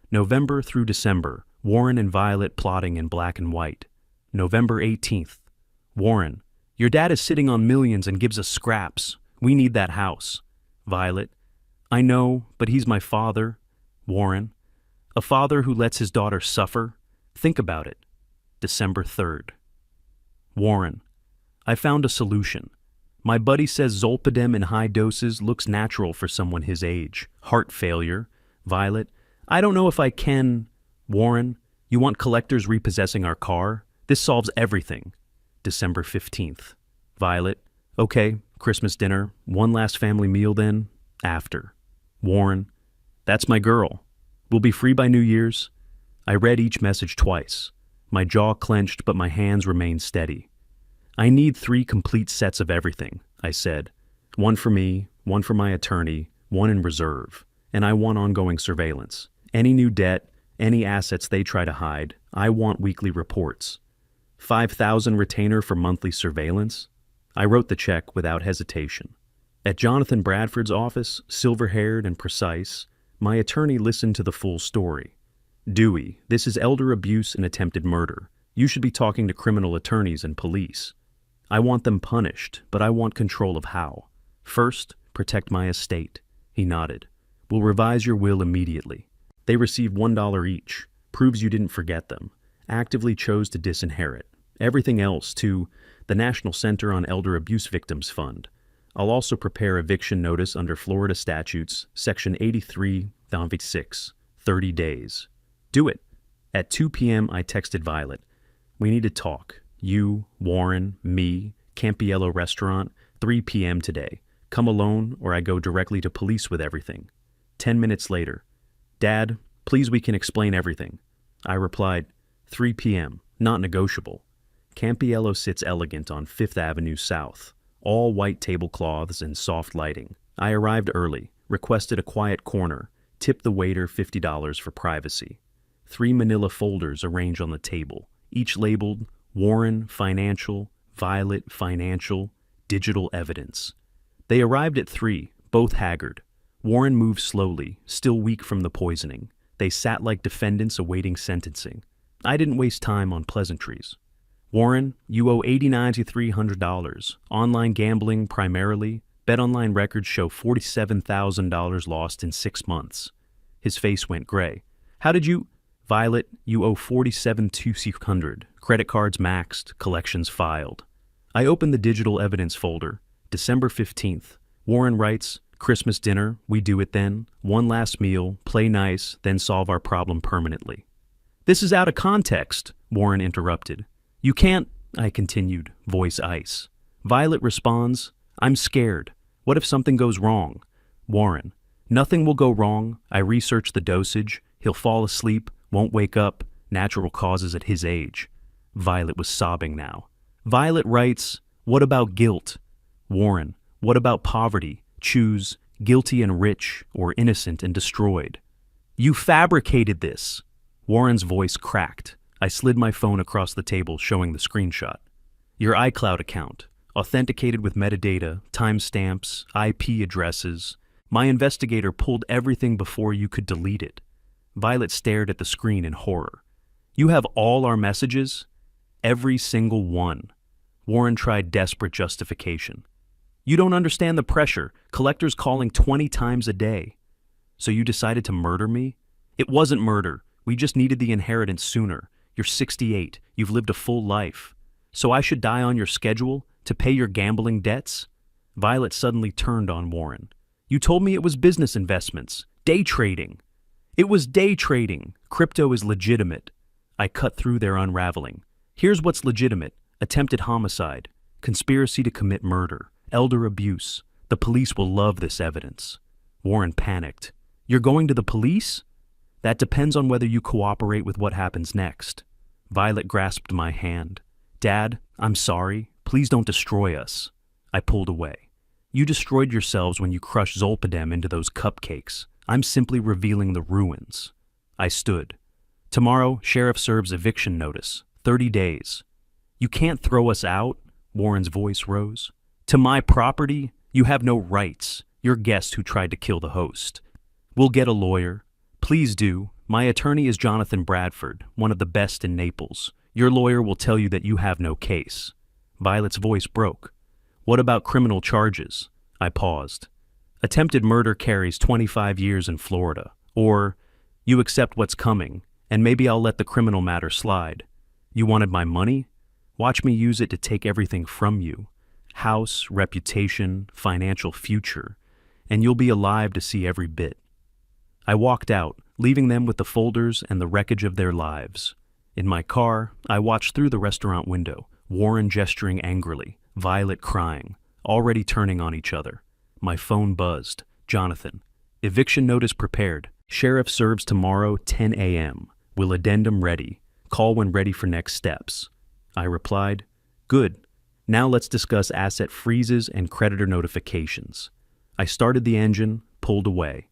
November through December, Warren and Violet plotting in black and white. November 18th. Warren, your dad is sitting on millions and gives us scraps. We need that house. Violet, I know, but he's my father. Warren, a father who lets his daughter suffer? Think about it. December 3rd. Warren, I found a solution. My buddy says Zolpidem in high doses looks natural for someone his age. Heart failure. Violet, I don't know if I can. Warren, you want collectors repossessing our car? This solves everything. December 15th. Violet, okay, Christmas dinner. One last family meal then? After. Warren, that's my girl. We'll be free by New Year's. I read each message twice. My jaw clenched, but my hands remained steady. I need 3 complete sets of everything, I said. One for me, one for my attorney, one in reserve, and I want ongoing surveillance. Any new debt, any assets they try to hide, I want weekly reports. 5,000 retainer for monthly surveillance? I wrote the check without hesitation. At Jonathan Bradford's office, silver-haired and precise, my attorney listened to the full story. Dewey, this is elder abuse and attempted murder. You should be talking to criminal attorneys and police. I want them punished, but I want control of how. First, protect my estate. He nodded. We'll revise your will immediately. They received $1 each. Proves you didn't forget them. Actively chose to disinherit. Everything else to the National Center on Elder Abuse Victims Fund. I'll also prepare eviction notice under Florida statutes, Section 83-6, 30 days. Do it. At 2 p.m. I texted Violet. We need to talk. You, Warren, me, Campiello Restaurant, 3 p.m. today. Come alone or I go directly to police with everything. 10 minutes later. Dad, please we can explain everything. I replied, 3 p.m., not negotiable. Campiello sits elegant on 5th Avenue South, all white tablecloths and soft lighting. I arrived early, requested a quiet corner, tipped the waiter $50 for privacy. 3 manila folders arranged on the table, each labeled Warren Financial, Violet Financial, Digital Evidence. They arrived at 3, both haggard. Warren moved slowly, still weak from the poisoning. They sat like defendants awaiting sentencing. I didn't waste time on pleasantries. Warren, you owe $89,300. Online gambling primarily. BetOnline records show $47,000 lost in 6 months. His face went gray. How did you... Violet, you owe $47,200. Credit cards maxed, collections filed. I opened the digital evidence folder. December 15th. Warren writes, Christmas dinner, we do it then. One last meal, play nice, then solve our problem permanently. This is out of context, Warren interrupted. You can't, I continued, voice ice. Violet responds, I'm scared. What if something goes wrong? Warren, nothing will go wrong. I researched the dosage. He'll fall asleep, won't wake up, natural causes at his age. Violet was sobbing now. Violet writes, what about guilt? Warren, what about poverty? Choose guilty and rich, or innocent and destroyed. You fabricated this. Warren's voice cracked. I slid my phone across the table, showing the screenshot. Your iCloud account, authenticated with metadata, timestamps, IP addresses. My investigator pulled everything before you could delete it. Violet stared at the screen in horror. You have all our messages? Every single one. Warren tried desperate justification. You don't understand the pressure. Collectors calling 20 times a day. So you decided to murder me? It wasn't murder. We just needed the inheritance sooner. You're 68. You've lived a full life. So I should die on your schedule to pay your gambling debts? Violet suddenly turned on Warren. You told me it was business investments. Day trading. It was day trading. Crypto is legitimate. I cut through their unraveling. Here's what's legitimate. Attempted homicide. Conspiracy to commit murder. Elder abuse. The police will love this evidence. Warren panicked. You're going to the police? That depends on whether you cooperate with what happens next. Violet grasped my hand. Dad, I'm sorry. Please don't destroy us. I pulled away. You destroyed yourselves when you crushed Zolpidem into those cupcakes. I'm simply revealing the ruins. I stood. Tomorrow, sheriff serves eviction notice. 30 days. You can't throw us out, Warren's voice rose. To my property, you have no rights. You're guest who tried to kill the host. We'll get a lawyer. Please do. My attorney is Jonathan Bradford, one of the best in Naples. Your lawyer will tell you that you have no case. Violet's voice broke. What about criminal charges? I paused. Attempted murder carries 25 years in Florida. Or, you accept what's coming, and maybe I'll let the criminal matter slide. You wanted my money? Watch me use it to take everything from you. House, reputation, financial future. And you'll be alive to see every bit. I walked out, leaving them with the folders and the wreckage of their lives. In my car, I watched through the restaurant window, Warren gesturing angrily, Violet crying, already turning on each other. My phone buzzed. Jonathan. Eviction notice prepared. Sheriff serves tomorrow, 10 a.m. Will addendum ready. Call when ready for next steps. I replied, Good. Now let's discuss asset freezes and creditor notifications. I started the engine, pulled away.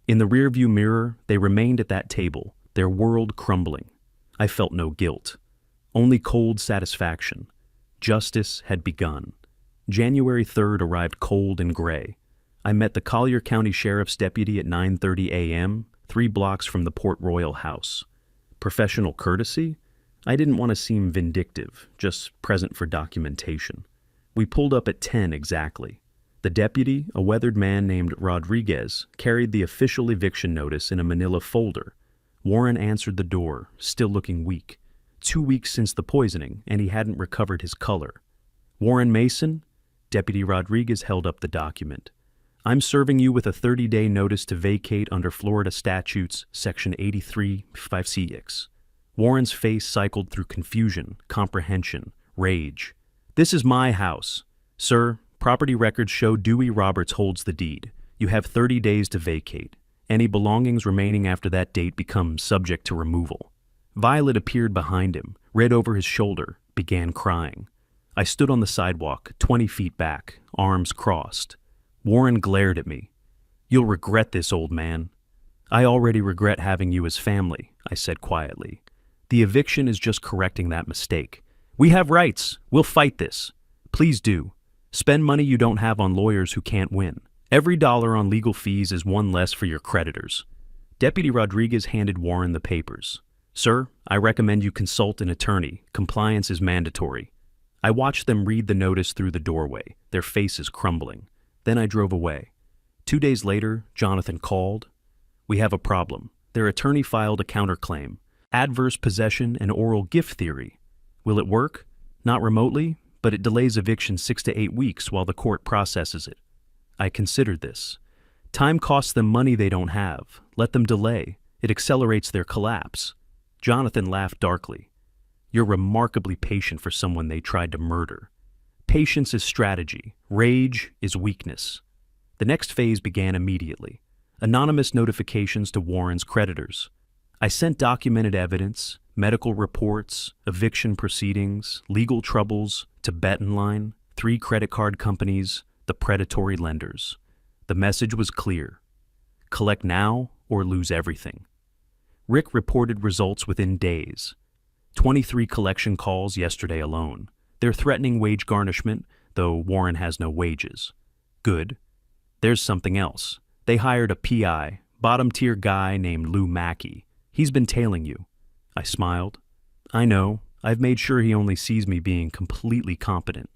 In the rearview mirror, they remained at that table, their world crumbling. I felt no guilt, only cold satisfaction. Justice had begun. January 3rd arrived cold and gray. I met the Collier County Sheriff's deputy at 9:30 a.m., 3 blocks from the Port Royal house. Professional courtesy? I didn't want to seem vindictive, just present for documentation. We pulled up at 10 exactly. The deputy, a weathered man named Rodriguez, carried the official eviction notice in a manila folder. Warren answered the door, still looking weak. 2 weeks since the poisoning, and he hadn't recovered his color. Warren Mason? Deputy Rodriguez held up the document. I'm serving you with a 30-day notice to vacate under Florida statutes, section 83, 5CX. Warren's face cycled through confusion, comprehension, rage. This is my house. Sir, property records show Dewey Roberts holds the deed. You have 30 days to vacate. Any belongings remaining after that date become subject to removal. Violet appeared behind him, read over his shoulder, began crying. I stood on the sidewalk, 20 feet back, arms crossed. Warren glared at me. You'll regret this, old man. I already regret having you as family, I said quietly. The eviction is just correcting that mistake. We have rights. We'll fight this. Please do. Spend money you don't have on lawyers who can't win. Every dollar on legal fees is one less for your creditors. Deputy Rodriguez handed Warren the papers. Sir, I recommend you consult an attorney. Compliance is mandatory. I watched them read the notice through the doorway, their faces crumbling. Then I drove away. 2 days later, Jonathan called. We have a problem. Their attorney filed a counterclaim. Adverse possession and oral gift theory. Will it work? Not remotely, but it delays eviction 6 to 8 weeks while the court processes it. I considered this. Time costs them money they don't have. Let them delay. It accelerates their collapse. Jonathan laughed darkly. You're remarkably patient for someone they tried to murder. Patience is strategy. Rage is weakness. The next phase began immediately. Anonymous notifications to Warren's creditors. I sent documented evidence, medical reports, eviction proceedings, legal troubles, to Bet and Line, 3 credit card companies, the predatory lenders. The message was clear. Collect now or lose everything. Rick reported results within days. 23 collection calls yesterday alone. They're threatening wage garnishment, though Warren has no wages. Good. There's something else. They hired a PI, bottom-tier guy named Lou Mackey. He's been tailing you. I smiled. I know. I've made sure he only sees me being completely competent.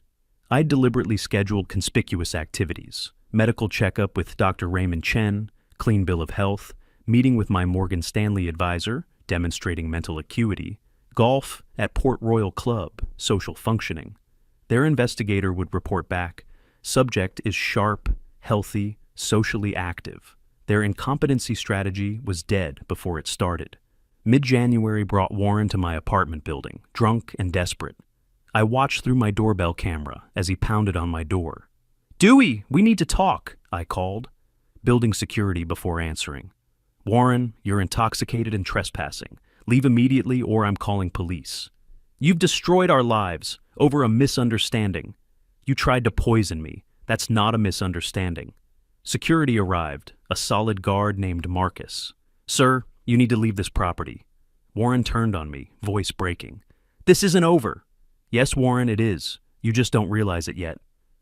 I deliberately scheduled conspicuous activities. Medical checkup with Dr. Raymond Chen, clean bill of health, meeting with my Morgan Stanley advisor, demonstrating mental acuity, golf at Port Royal Club, social functioning. Their investigator would report back. Subject is sharp, healthy, socially active. Their incompetency strategy was dead before it started. Mid-January brought Warren to my apartment building, drunk and desperate. I watched through my doorbell camera as he pounded on my door. "Dewey, we need to talk," I called, building security before answering. "Warren, you're intoxicated and trespassing. Leave immediately or I'm calling police. You've destroyed our lives over a misunderstanding. You tried to poison me. That's not a misunderstanding." Security arrived, a solid guard named Marcus. "Sir, you need to leave this property." Warren turned on me, voice breaking. "This isn't over." "Yes, Warren, it is. You just don't realize it yet."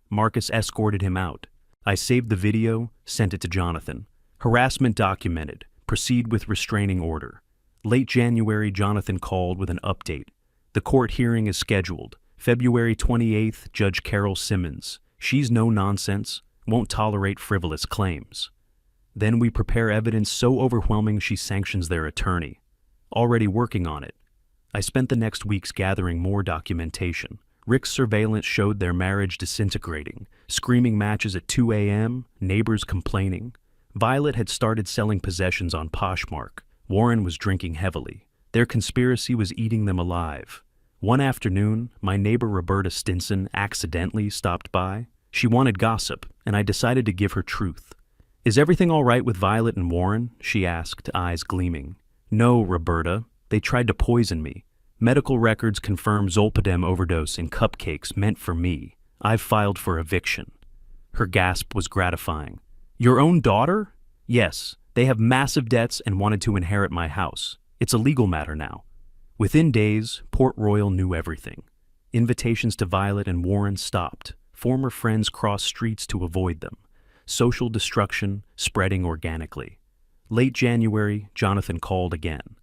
Marcus escorted him out. I saved the video, sent it to Jonathan. Harassment documented. Proceed with restraining order. Late January, Jonathan called with an update. The court hearing is scheduled. February 28th, Judge Carol Simmons. She's no nonsense, won't tolerate frivolous claims. Then we prepare evidence so overwhelming she sanctions their attorney. Already working on it. I spent the next weeks gathering more documentation. Rick's surveillance showed their marriage disintegrating, screaming matches at 2 a.m., neighbors complaining. Violet had started selling possessions on Poshmark. Warren was drinking heavily. Their conspiracy was eating them alive. One afternoon, my neighbor Roberta Stinson accidentally stopped by. She wanted gossip, and I decided to give her truth. "Is everything all right with Violet and Warren?" she asked, eyes gleaming. "No, Roberta. They tried to poison me. Medical records confirm zolpidem overdose in Cupcakes meant for me. I've filed for eviction." Her gasp was gratifying. "Your own daughter?" "Yes. They have massive debts and wanted to inherit my house. It's a legal matter now." Within days, Port Royal knew everything. Invitations to Violet and Warren stopped. Former friends crossed streets to avoid them. Social destruction spreading organically. Late January, Jonathan called again.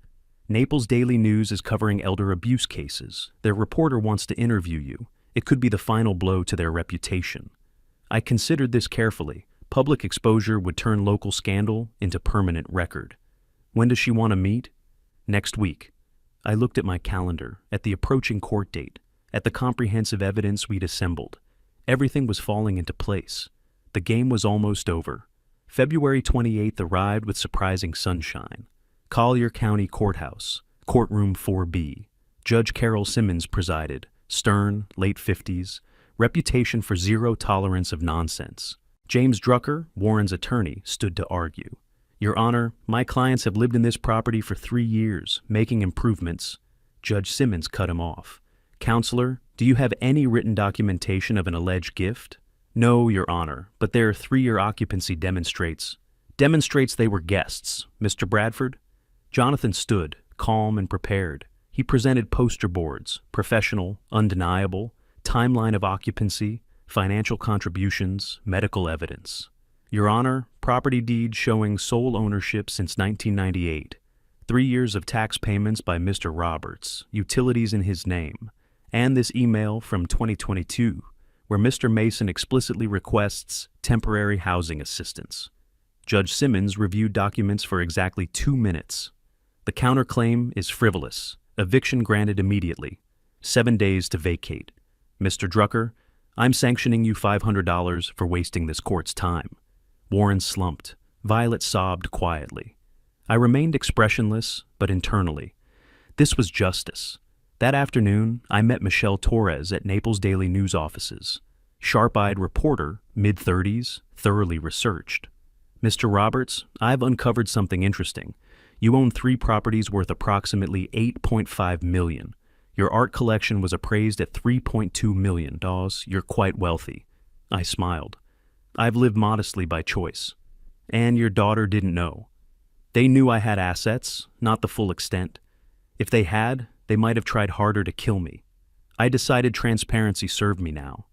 "Naples Daily News is covering elder abuse cases. Their reporter wants to interview you. It could be the final blow to their reputation." I considered this carefully. Public exposure would turn local scandal into permanent record. "When does she want to meet?" "Next week." I looked at my calendar, at the approaching court date, at the comprehensive evidence we'd assembled. Everything was falling into place. The game was almost over. February 28th arrived with surprising sunshine. Collier County Courthouse, Courtroom 4B. Judge Carol Simmons presided, stern, late 50s, reputation for zero tolerance of nonsense. James Drucker, Warren's attorney, stood to argue. "Your Honor, my clients have lived in this property for 3 years, making improvements." Judge Simmons cut him off. "Counselor, do you have any written documentation of an alleged gift?" "No, Your Honor, but their 3-year occupancy demonstrates they were guests. Mr. Bradford?" Jonathan stood, calm and prepared. He presented poster boards, professional, undeniable, timeline of occupancy, financial contributions, medical evidence. "Your Honor, property deed showing sole ownership since 1998. 3 years of tax payments by Mr. Roberts, utilities in his name, and this email from 2022, where Mr. Mason explicitly requests temporary housing assistance." Judge Simmons reviewed documents for exactly 2 minutes. "The counterclaim is frivolous. Eviction granted immediately. 7 days to vacate. Mr. Drucker, I'm sanctioning you $500 for wasting this court's time." Warren slumped. Violet sobbed quietly. I remained expressionless, but internally. This was justice. That afternoon, I met Michelle Torres at Naples Daily News offices. Sharp-eyed reporter, mid-30s, thoroughly researched. "Mr. Roberts, I've uncovered something interesting. You own 3 properties worth approximately $8.5 million. Your art collection was appraised at $3.2 million. You're quite wealthy." I smiled. I've lived modestly by choice. And your daughter didn't know. They knew I had assets, not the full extent. If they had, they might have tried harder to kill me. I decided transparency served me now.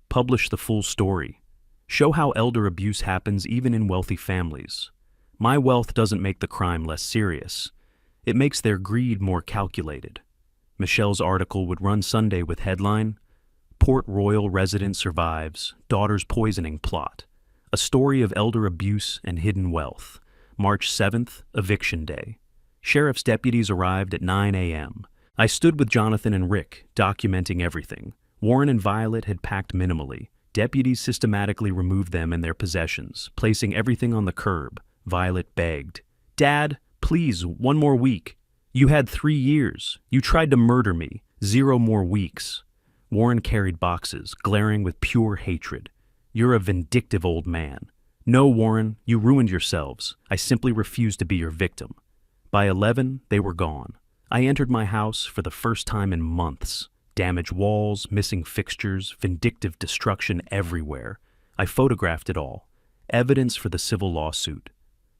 Publish the full story. Show how elder abuse happens even in wealthy families. My wealth doesn't make the crime less serious. It makes their greed more calculated. Michelle's article would run Sunday with headline, Port Royal resident survives, daughter's poisoning plot. A story of elder abuse and hidden wealth. March 7th, eviction day. Sheriff's deputies arrived at 9 a.m. I stood with Jonathan and Rick, documenting everything. Warren and Violet had packed minimally. Deputies systematically removed them and their possessions, placing everything on the curb. Violet begged, "Dad, please, one more week. You had 3 years. You tried to murder me. 0 more weeks." Warren carried boxes, glaring with pure hatred. "You're a vindictive old man." "No, Warren, you ruined yourselves. I simply refuse to be your victim." By 11, they were gone. I entered my house for the first time in months. Damaged walls, missing fixtures, vindictive destruction everywhere. I photographed it all. Evidence for the civil lawsuit.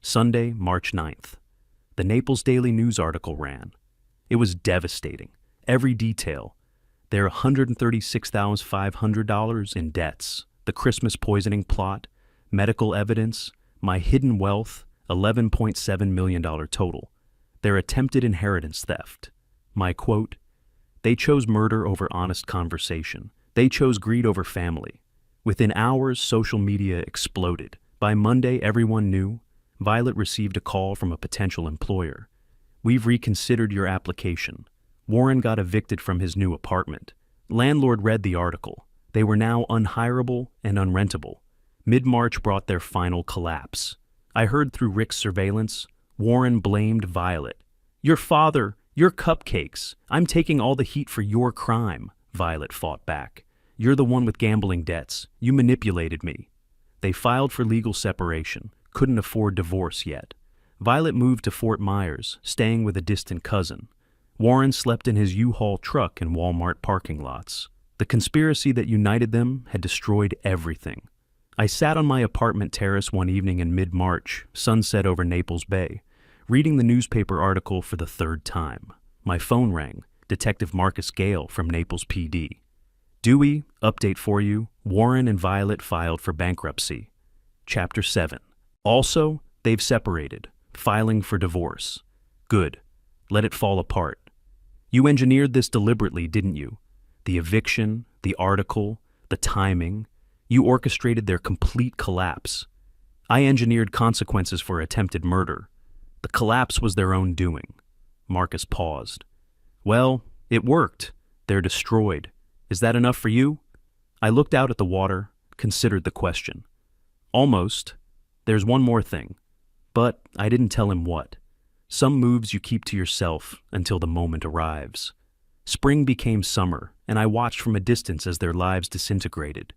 Sunday, March 9th. The Naples Daily News article ran. It was devastating. Every detail. Their $136,500 in debts, the Christmas poisoning plot, medical evidence, my hidden wealth, $11.7 million total. Their attempted inheritance theft. My quote, "They chose murder over honest conversation. They chose greed over family." Within hours, social media exploded. By Monday, everyone knew. Violet received a call from a potential employer. "We've reconsidered your application." Warren got evicted from his new apartment. Landlord read the article. They were now unhireable and unrentable. Mid-March brought their final collapse. I heard through Rick's surveillance, Warren blamed Violet. "Your father, your Cupcakes. I'm taking all the heat for your crime," Violet fought back. "You're the one with gambling debts. You manipulated me." They filed for legal separation, couldn't afford divorce yet. Violet moved to Fort Myers, staying with a distant cousin. Warren slept in his U-Haul truck in Walmart parking lots. The conspiracy that united them had destroyed everything. I sat on my apartment terrace one evening in mid-March, sunset over Naples Bay, reading the newspaper article for the 3rd time. My phone rang. Detective Marcus Gale from Naples PD. "Dewey, update for you. Warren and Violet filed for bankruptcy." Chapter 7. Also, they've separated, filing for divorce. Good. Let it fall apart. You engineered this deliberately, didn't you? The eviction, the article, the timing. You orchestrated their complete collapse. I engineered consequences for attempted murder. The collapse was their own doing. Marcus paused. "Well, it worked. They're destroyed. Is that enough for you?" I looked out at the water, considered the question. "Almost. There's one more thing." But I didn't tell him what. Some moves you keep to yourself until the moment arrives. Spring became summer, and I watched from a distance as their lives disintegrated.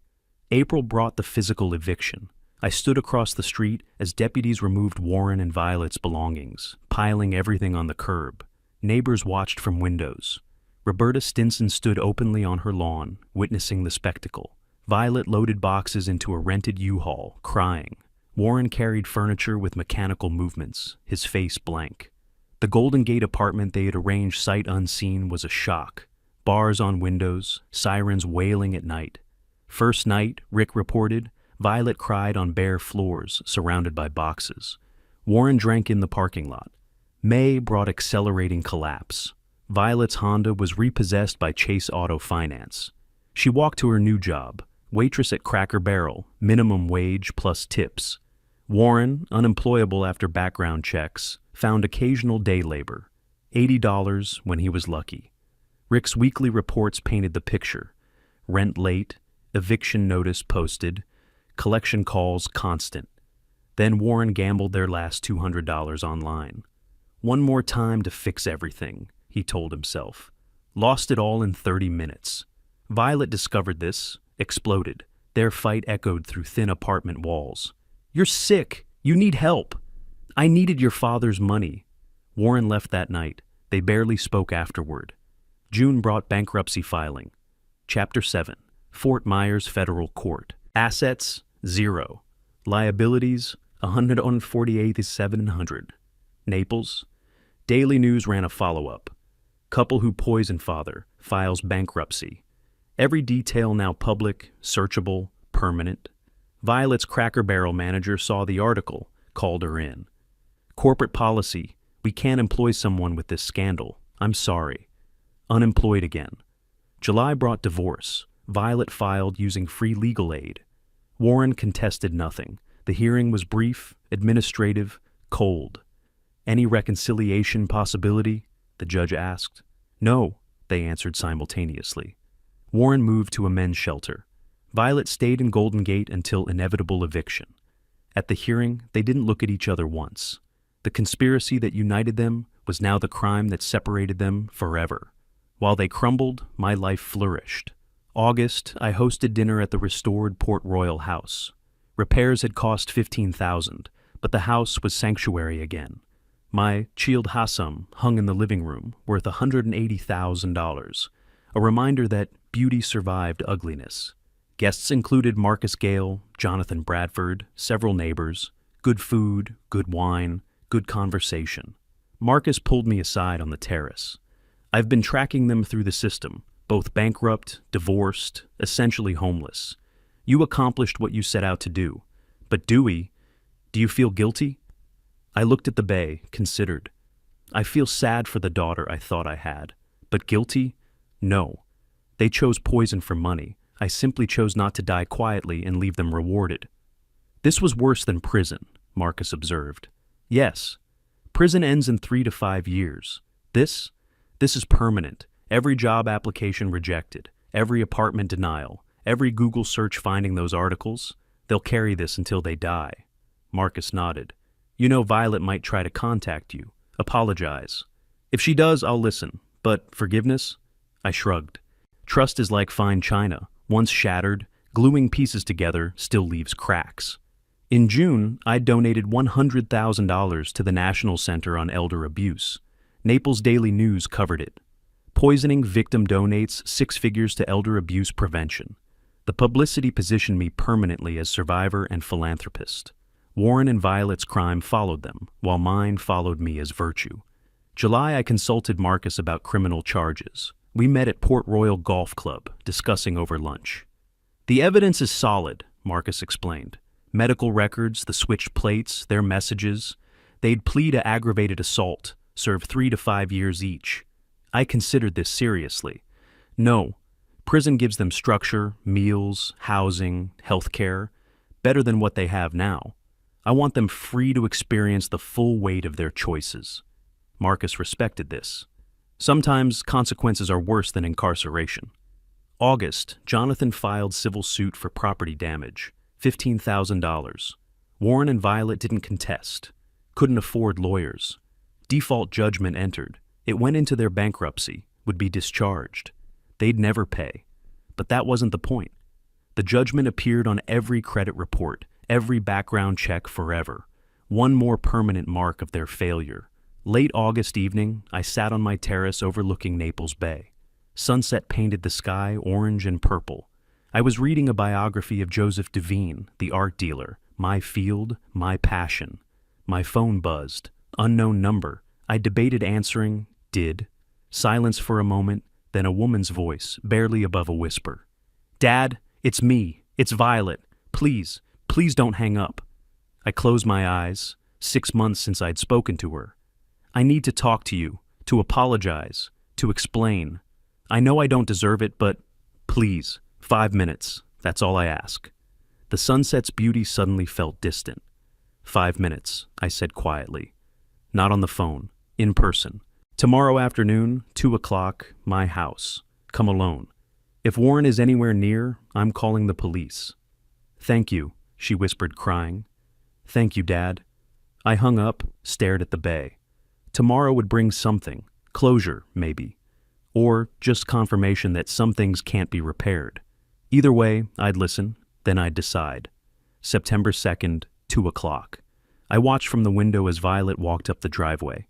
April brought the physical eviction. I stood across the street as deputies removed Warren and Violet's belongings, piling everything on the curb. Neighbors watched from windows. Roberta Stinson stood openly on her lawn, witnessing the spectacle. Violet loaded boxes into a rented U-Haul, crying. Warren carried furniture with mechanical movements, his face blank. The Golden Gate apartment they had arranged sight unseen was a shock. Bars on windows, sirens wailing at night. First night, Rick reported, Violet cried on bare floors, surrounded by boxes. Warren drank in the parking lot. May brought accelerating collapse. Violet's Honda was repossessed by Chase Auto Finance. She walked to her new job, waitress at Cracker Barrel, minimum wage plus tips. Warren, unemployable after background checks, found occasional day labor, $80 when he was lucky. Rick's weekly reports painted the picture. Rent late, eviction notice posted, collection calls constant. Then Warren gambled their last $200 online. One more time to fix everything, he told himself. Lost it all in 30 minutes. Violet discovered this, exploded. Their fight echoed through thin apartment walls. "You're sick. You need help." "I needed your father's money." Warren left that night. They barely spoke afterward. June brought bankruptcy filing. Chapter 7. Fort Myers Federal Court. Assets, 0. Liabilities, 148,700. Naples. Daily News ran a follow-up. Couple who poisoned father files bankruptcy. Every detail now public, searchable, permanent. Violet's Cracker Barrel manager saw the article, called her in. Corporate policy, we can't employ someone with this scandal. I'm sorry. Unemployed again. July brought divorce. Violet filed using free legal aid. Warren contested nothing. The hearing was brief, administrative, cold. Any reconciliation possibility? The judge asked. No, they answered simultaneously. Warren moved to a men's shelter. Violet stayed in Golden Gate until inevitable eviction. At the hearing, they didn't look at each other once. The conspiracy that united them was now the crime that separated them forever. While they crumbled, my life flourished. August, I hosted dinner at the restored Port Royal house. Repairs had cost $15,000, but the house was sanctuary again. My Child Hassam hung in the living room, worth $180,000, a reminder that beauty survived ugliness. Guests included Marcus Gale, Jonathan Bradford, several neighbors, good food, good wine, good conversation. Marcus pulled me aside on the terrace. I've been tracking them through the system, both bankrupt, divorced, essentially homeless. You accomplished what you set out to do. But Dewey, do you feel guilty? I looked at the bay, considered. I feel sad for the daughter I thought I had. But guilty? No. They chose poison for money. I simply chose not to die quietly and leave them rewarded. This was worse than prison, Marcus observed. Yes. Prison ends in 3 to 5 years. This is permanent. Every job application rejected. Every apartment denial. Every Google search finding those articles. They'll carry this until they die. Marcus nodded. You know Violet might try to contact you. Apologize. If she does, I'll listen. But forgiveness? I shrugged. Trust is like fine china. Once shattered, gluing pieces together still leaves cracks. In June, I donated $100,000 to the National Center on Elder Abuse. Naples Daily News covered it. Poisoning victim donates 6 figures to elder abuse prevention. The publicity positioned me permanently as survivor and philanthropist. Warren and Violet's crime followed them, while mine followed me as virtue. July, I consulted Marcus about criminal charges. We met at Port Royal Golf Club, discussing over lunch. The evidence is solid, Marcus explained. Medical records, the switched plates, their messages. They'd plead to aggravated assault, serve 3 to 5 years each. I considered this seriously. No, prison gives them structure, meals, housing, health care, better than what they have now. I want them free to experience the full weight of their choices. Marcus respected this. Sometimes consequences are worse than incarceration. August, Jonathan filed civil suit for property damage, $15,000. Warren and Violet didn't contest, couldn't afford lawyers. Default judgment entered. It went into their bankruptcy, would be discharged. They'd never pay. But that wasn't the point. The judgment appeared on every credit report, every background check forever. One more permanent mark of their failure. Late August evening, I sat on my terrace overlooking Naples Bay. Sunset painted the sky orange and purple. I was reading a biography of Joseph Devine, the art dealer. My field, my passion. My phone buzzed. Unknown number. I debated answering, did. Silence for a moment, then a woman's voice, barely above a whisper. Dad, it's me. It's Violet. Please don't hang up. I closed my eyes. 6 months since I'd spoken to her. I need to talk to you, to apologize, to explain. I know I don't deserve it, but please, 5 minutes. That's all I ask. The sunset's beauty suddenly felt distant. 5 minutes, I said quietly. Not on the phone, in person. Tomorrow afternoon, 2 o'clock, my house. Come alone. If Warren is anywhere near, I'm calling the police. Thank you, she whispered, crying. Thank you, Dad. I hung up, stared at the bay. Tomorrow would bring something, closure, maybe. Or just confirmation that some things can't be repaired. Either way, I'd listen, then I'd decide. September 2nd, 2 o'clock. I watched from the window as Violet walked up the driveway.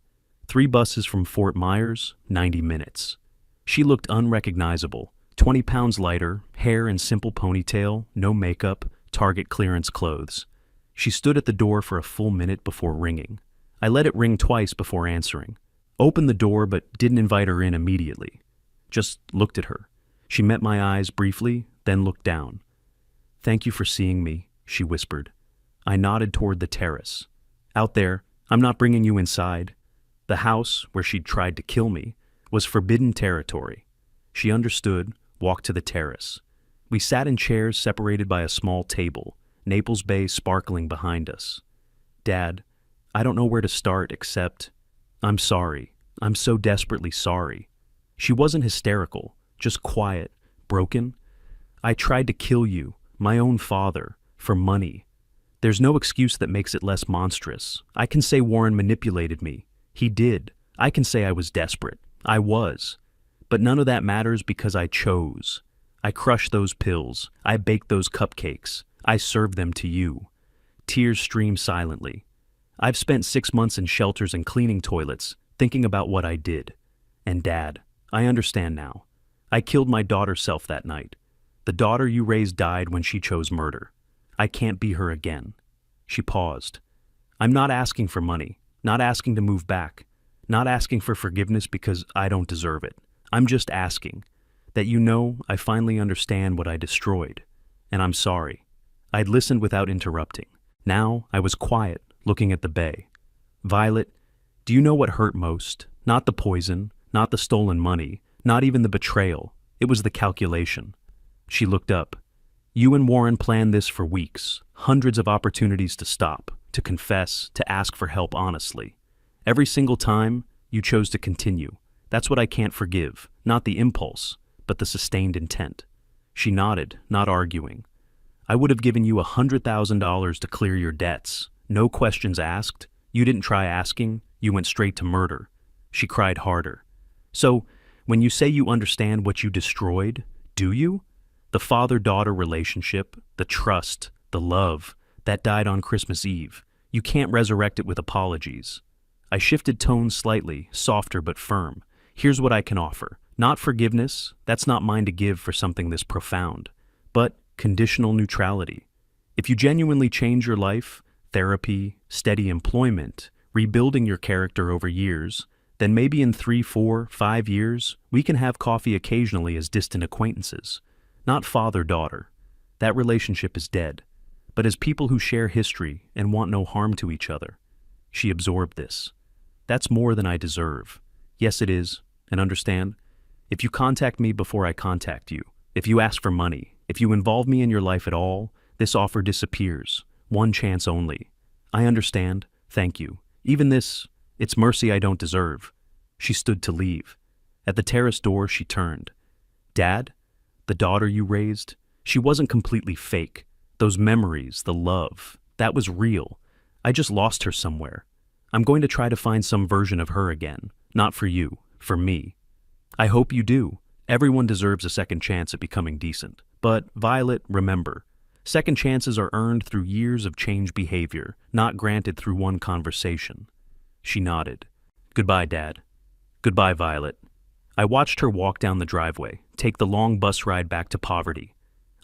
3 buses from Fort Myers, 90 minutes. She looked unrecognizable, 20 pounds lighter, hair in simple ponytail, no makeup, Target clearance clothes. She stood at the door for a full minute before ringing. I let it ring twice before answering. Opened the door but didn't invite her in immediately. Just looked at her. She met my eyes briefly, then looked down. "Thank you for seeing me," she whispered. I nodded toward the terrace. "Out there, I'm not bringing you inside." The house, where she'd tried to kill me, was forbidden territory. She understood, walked to the terrace. We sat in chairs separated by a small table, Naples Bay sparkling behind us. "Dad, I don't know where to start except, I'm sorry. I'm so desperately sorry." She wasn't hysterical, just quiet, broken. "I tried to kill you, my own father, for money. There's no excuse that makes it less monstrous. I can say Warren manipulated me. He did. I can say I was desperate. I was. But none of that matters because I chose. I crushed those pills. I baked those cupcakes. I served them to you." Tears streamed silently. "I've spent 6 months in shelters and cleaning toilets, thinking about what I did. And Dad, I understand now. I killed my daughter's self that night. The daughter you raised died when she chose murder. I can't be her again." She paused. "I'm not asking for money, not asking to move back, not asking for forgiveness because I don't deserve it. I'm just asking that you know I finally understand what I destroyed, and I'm sorry." I'd listened without interrupting. Now I was quiet, looking at the bay. "Violet, do you know what hurt most? Not the poison, not the stolen money, not even the betrayal. It was the calculation." She looked up. "You and Warren planned this for weeks, hundreds of opportunities to stop, to confess, to ask for help honestly. Every single time, you chose to continue. That's what I can't forgive, not the impulse, but the sustained intent." She nodded, not arguing. "I would have given you $100,000 to clear your debts. No questions asked. You didn't try asking. You went straight to murder." She cried harder. "So, when you say you understand what you destroyed, do you? The father-daughter relationship, the trust, the love, that died on Christmas Eve. You can't resurrect it with apologies." I shifted tone slightly, softer but firm. "Here's what I can offer. Not forgiveness, that's not mine to give for something this profound, but conditional neutrality. If you genuinely change your life, therapy, steady employment, rebuilding your character over years, then maybe in 3, 4, 5 years, we can have coffee occasionally as distant acquaintances. Not father-daughter. That relationship is dead. But as people who share history and want no harm to each other." She absorbed this. "That's more than I deserve. Yes, it is. And understand? If you contact me before I contact you, if you ask for money, if you involve me in your life at all, this offer disappears. One chance only. I understand. Thank you. Even this, it's mercy I don't deserve." She stood to leave. At the terrace door, she turned. "Dad? The daughter you raised? She wasn't completely fake. Those memories, the love, that was real. I just lost her somewhere. I'm going to try to find some version of her again. Not for you, for me. I hope you do. Everyone deserves a second chance at becoming decent. But, Violet, remember, second chances are earned through years of changed behavior, not granted through one conversation." She nodded. "Goodbye, Dad." "Goodbye, Violet." I watched her walk down the driveway, take the long bus ride back to poverty.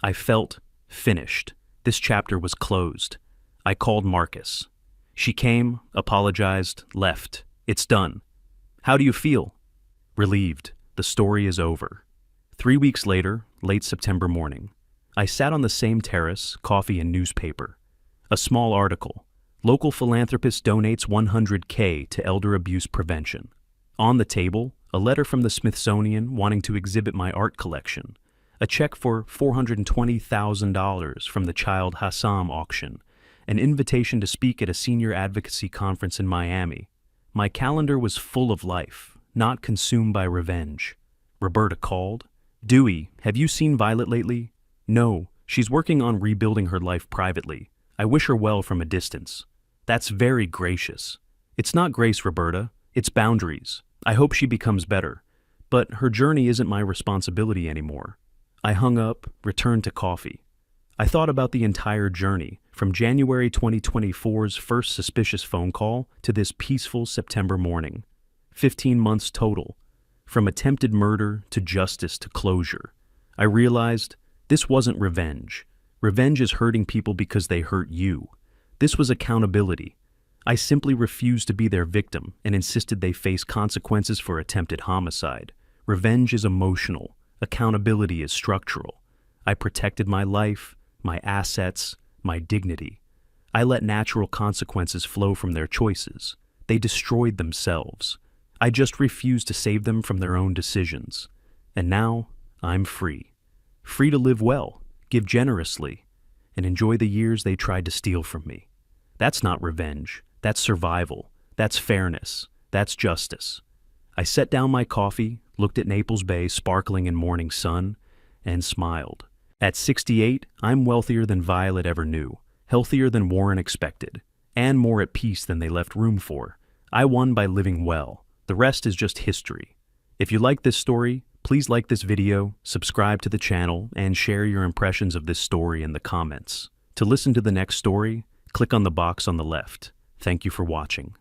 I felt finished. This chapter was closed. I called Marcus. She came, apologized, left. "It's done." "How do you feel?" "Relieved. The story is over." 3 weeks later, late September morning, I sat on the same terrace, coffee and newspaper. A small article. Local philanthropist donates $100K to elder abuse prevention. On the table, a letter from the Smithsonian wanting to exhibit my art collection. A check for $420,000 from the Child Hassam auction. An invitation to speak at a senior advocacy conference in Miami. My calendar was full of life, not consumed by revenge. Roberta called. "Dewey, have you seen Violet lately?" "No, she's working on rebuilding her life privately. I wish her well from a distance." "That's very gracious." "It's not grace, Roberta. It's boundaries. I hope she becomes better. But her journey isn't my responsibility anymore." I hung up, returned to coffee. I thought about the entire journey, from January 2024's first suspicious phone call to this peaceful September morning. 15 months total. From attempted murder to justice to closure. I realized this wasn't revenge. Revenge is hurting people because they hurt you. This was accountability. I simply refused to be their victim and insisted they face consequences for attempted homicide. Revenge is emotional. Accountability is structural. I protected my life, my assets, my dignity. I let natural consequences flow from their choices. They destroyed themselves. I just refused to save them from their own decisions. And now, I'm free. Free to live well, give generously, and enjoy the years they tried to steal from me. That's not revenge. That's survival. That's fairness. That's justice. I set down my coffee, looked at Naples Bay sparkling in morning sun, and smiled. At 68, I'm wealthier than Violet ever knew, healthier than Warren expected, and more at peace than they left room for. I won by living well. The rest is just history. If you like this story, please like this video, subscribe to the channel, and share your impressions of this story in the comments. To listen to the next story, click on the box on the left. Thank you for watching.